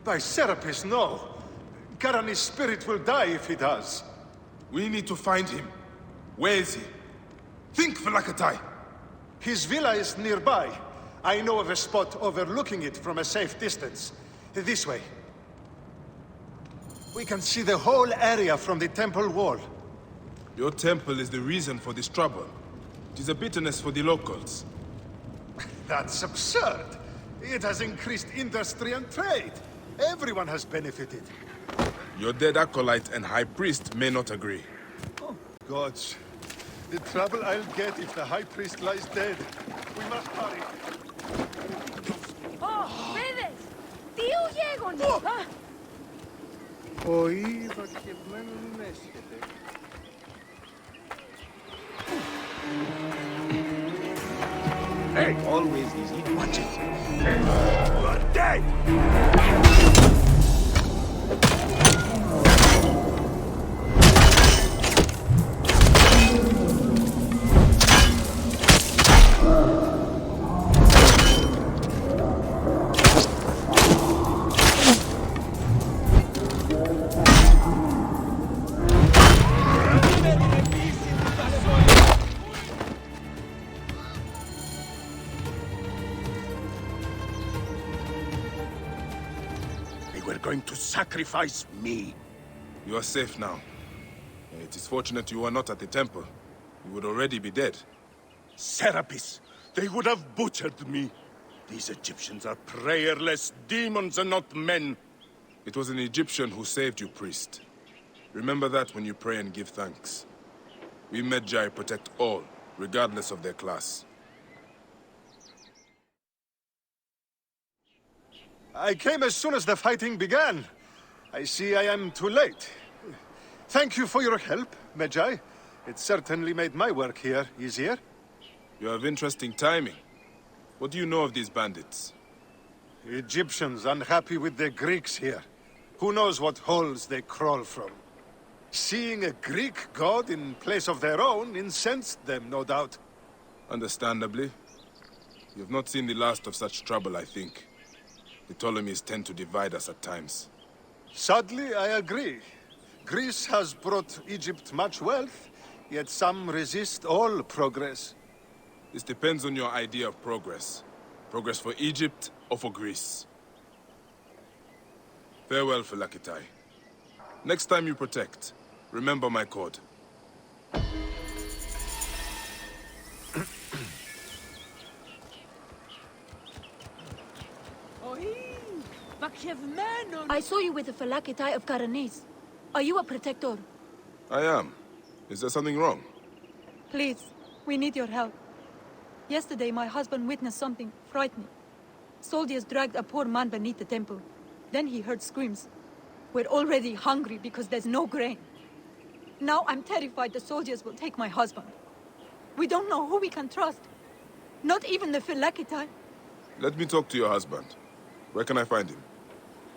By Serapis, no. Karanis' spirit will die if he does. We need to find him. Where is he? Think, Falakatai! His villa is nearby. I know of a spot overlooking it from a safe distance. This way. We can see the whole area from the temple wall. Your temple is the reason for this trouble. It is a bitterness for the locals. That's absurd. It has increased industry and trade. Everyone has benefited. Your dead acolyte and high priest may not agree. Oh, gods. The trouble I'll get if the high priest lies dead. We must hurry. Oh, bebes! Tío llego, ¿no? Oído que menos. Hey, always easy. Watch it. You are dead! Going to sacrifice me. You are safe now. It is fortunate you are not at the temple. You would already be dead. Serapis! They would have butchered me. These Egyptians are prayerless demons and not men. It was an Egyptian who saved you, priest. Remember that when you pray and give thanks. We Medjay protect all, regardless of their class. I came as soon as the fighting began. I see I am too late. Thank you for your help, Medjay. It certainly made my work here easier. You have interesting timing. What do you know of these bandits? Egyptians unhappy with the Greeks here. Who knows what holes they crawl from? Seeing a Greek god in place of their own incensed them, no doubt. Understandably. You have not seen the last of such trouble, I think. The Ptolemies tend to divide us at times. Sadly, I agree. Greece has brought Egypt much wealth, yet some resist all progress. This depends on your idea of progress. Progress for Egypt or for Greece. Farewell, Phylakitai. Next time you protect, remember my code. I saw you with the Phylakitai of Karanis. Are you a protector? I am. Is there something wrong? Please, we need your help. Yesterday, my husband witnessed something frightening. Soldiers dragged a poor man beneath the temple. Then he heard screams. We're already hungry because there's no grain. Now I'm terrified the soldiers will take my husband. We don't know who we can trust. Not even the Phylakitai. Let me talk to your husband. Where can I find him?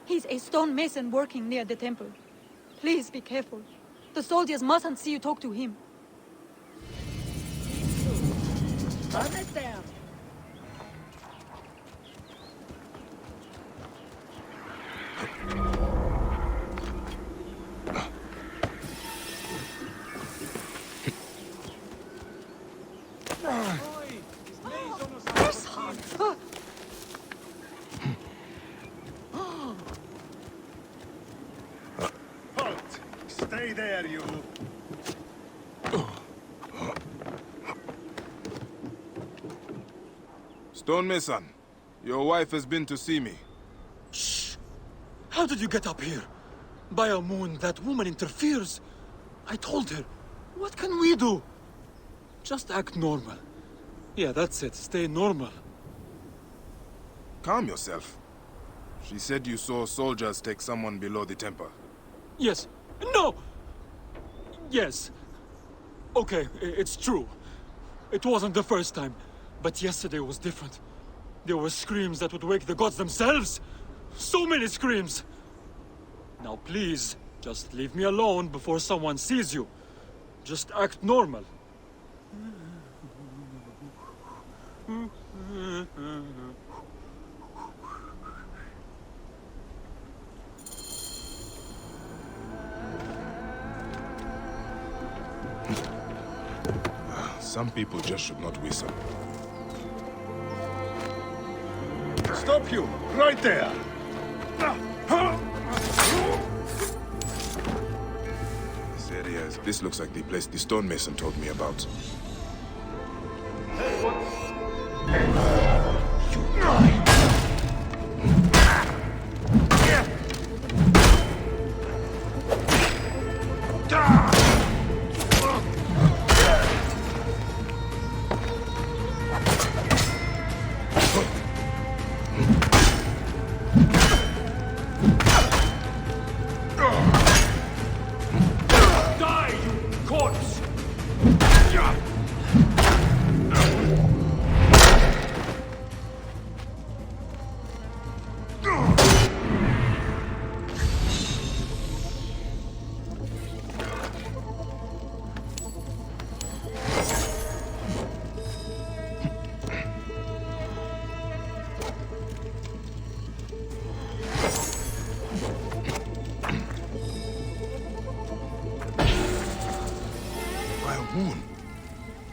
He's a stone mason working near the temple. Please be careful. The soldiers mustn't see you talk to him. Burn it down. Halt! Stay there, you! Stonemason, your wife has been to see me. Shh! How did you get up here? By a moon, that woman interferes. I told her. What can we do? Just act normal. Yeah, that's it. Stay normal. Calm yourself. She said you saw soldiers take someone below the temple. Yes. No! Yes. Okay, it's true. It wasn't the first time. But yesterday was different. There were screams that would wake the gods themselves. So many screams. Now please, just leave me alone before someone sees you. Just act normal. Some people just should not whistle. Stop you! Right there! This area is... This looks like the place the stonemason told me about.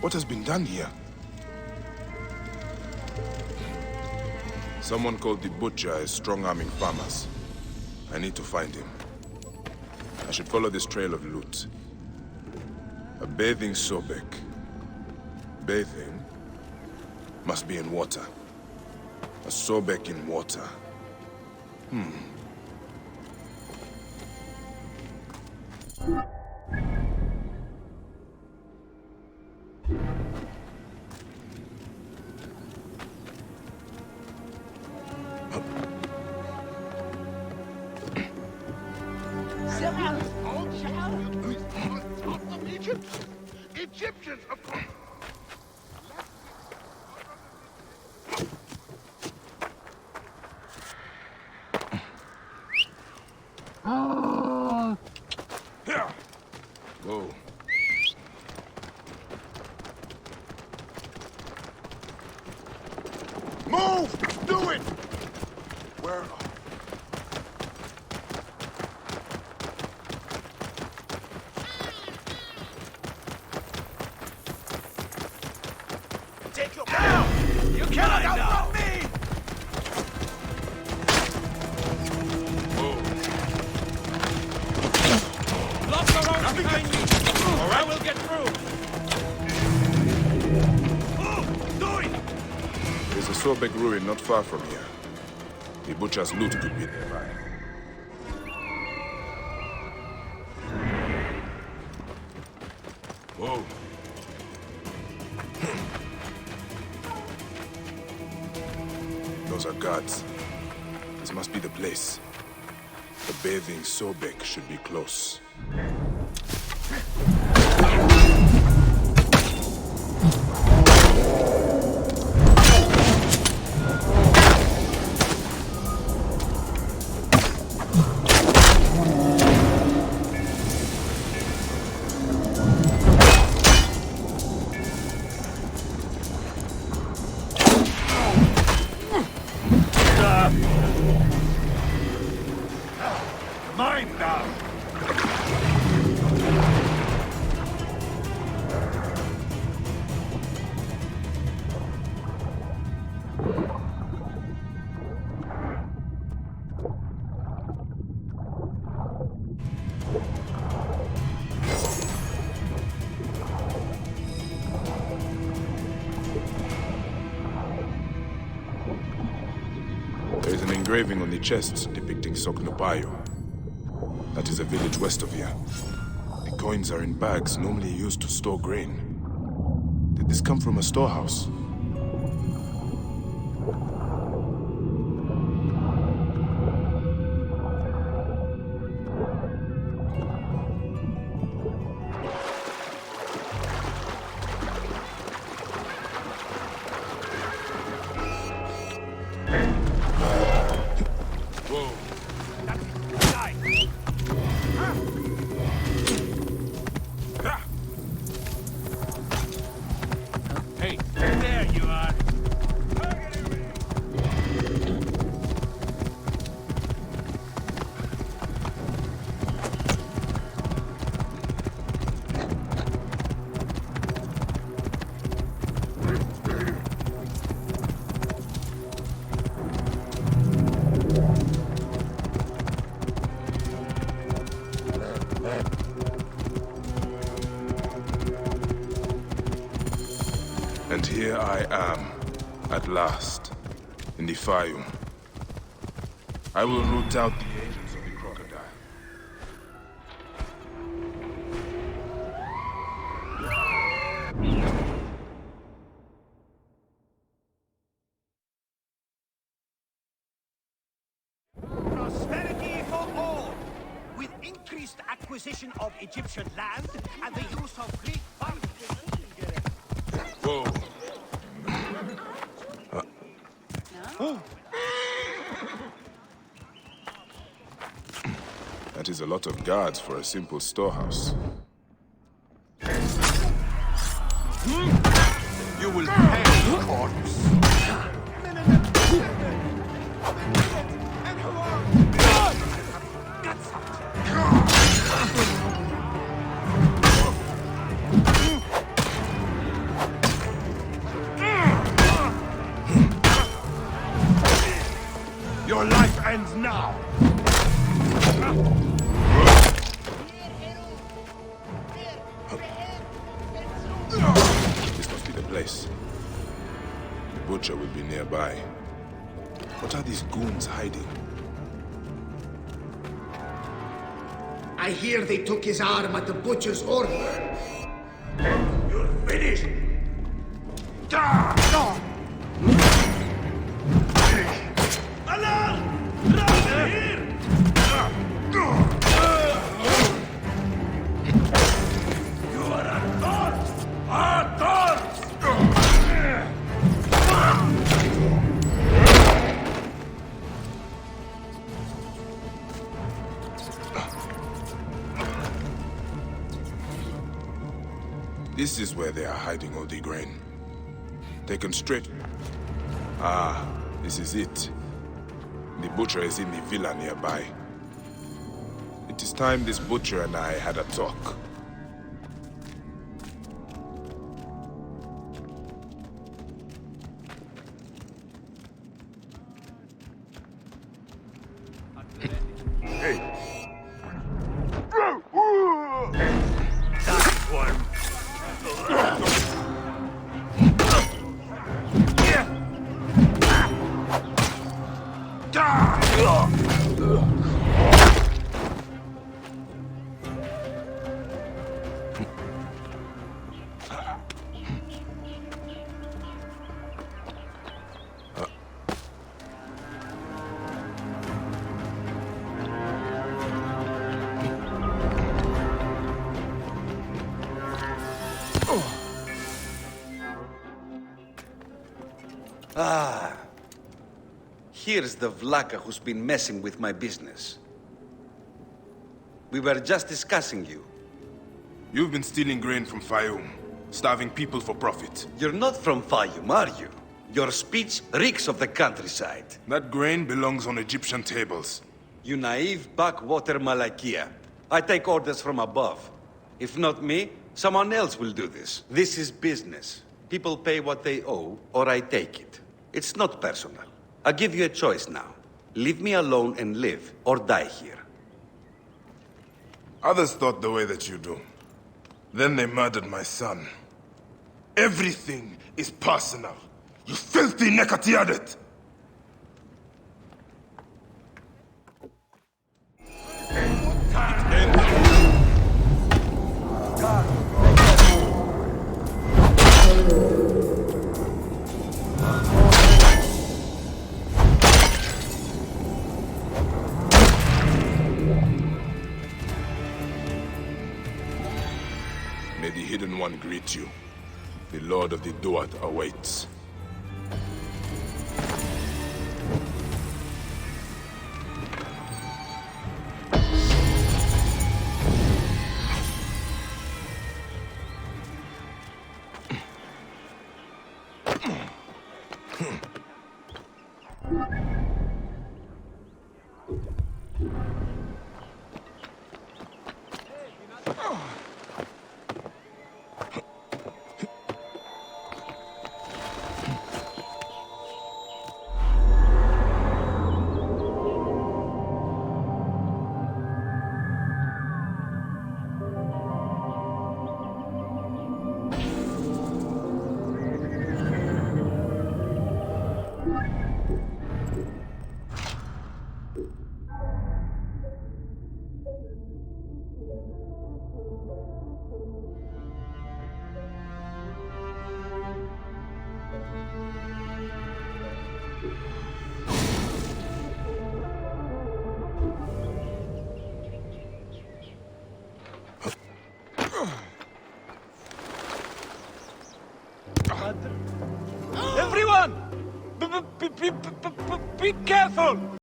What has been done here? Someone called the Butcher is strong-arming farmers. I need to find him. I should follow this trail of loot. A bathing Sobek. Bathing must be in water. A Sobek in water. Egyptians, of course. Whoa. Move! Do it! Where? Take your down! You cannot outrun me! Lock the road behind me, or I will get through. There's a Sobek ruin not far from here. The Butcher's loot could be nearby. Whoa. Those are guards. This must be the place. The bathing Sobek should be close. Mine now! There is an engraving on the chest depicting Soknopayo. That is a village west of here. The coins are in bags normally used to store grain. Did this come from a storehouse? Hey, there! Here I am, at last, in the Fayum. I will root out the agents of the crocodile. Prosperity for all, with increased acquisition of Egyptian land and the use of Greek funds. Whoa. That is a lot of guards for a simple storehouse. You will pay, corpse. Your life ends now. This must be the place. The butcher will be nearby. What are these goons hiding? I hear they took his arm at the butcher's order. You're finished. This is where they are hiding all the grain. Taken straight. Ah, this is it. The butcher is in the villa nearby. It is time this butcher and I had a talk. Ah. Here's the Vlaka who's been messing with my business. We were just discussing you. You've been stealing grain from Fayum, starving people for profit. You're not from Fayum, are you? Your speech reeks of the countryside. That grain belongs on Egyptian tables. You naive backwater Malakia. I take orders from above. If not me, someone else will do this. This is business. People pay what they owe, or I take it. It's not personal. I give you a choice now. Leave me alone and live, or die here. Others thought the way that you do. Then they murdered my son. Everything is personal. You filthy Nekatiadet! May the Hidden One greet you. The Lord of the Duat awaits. Everyone! Be careful!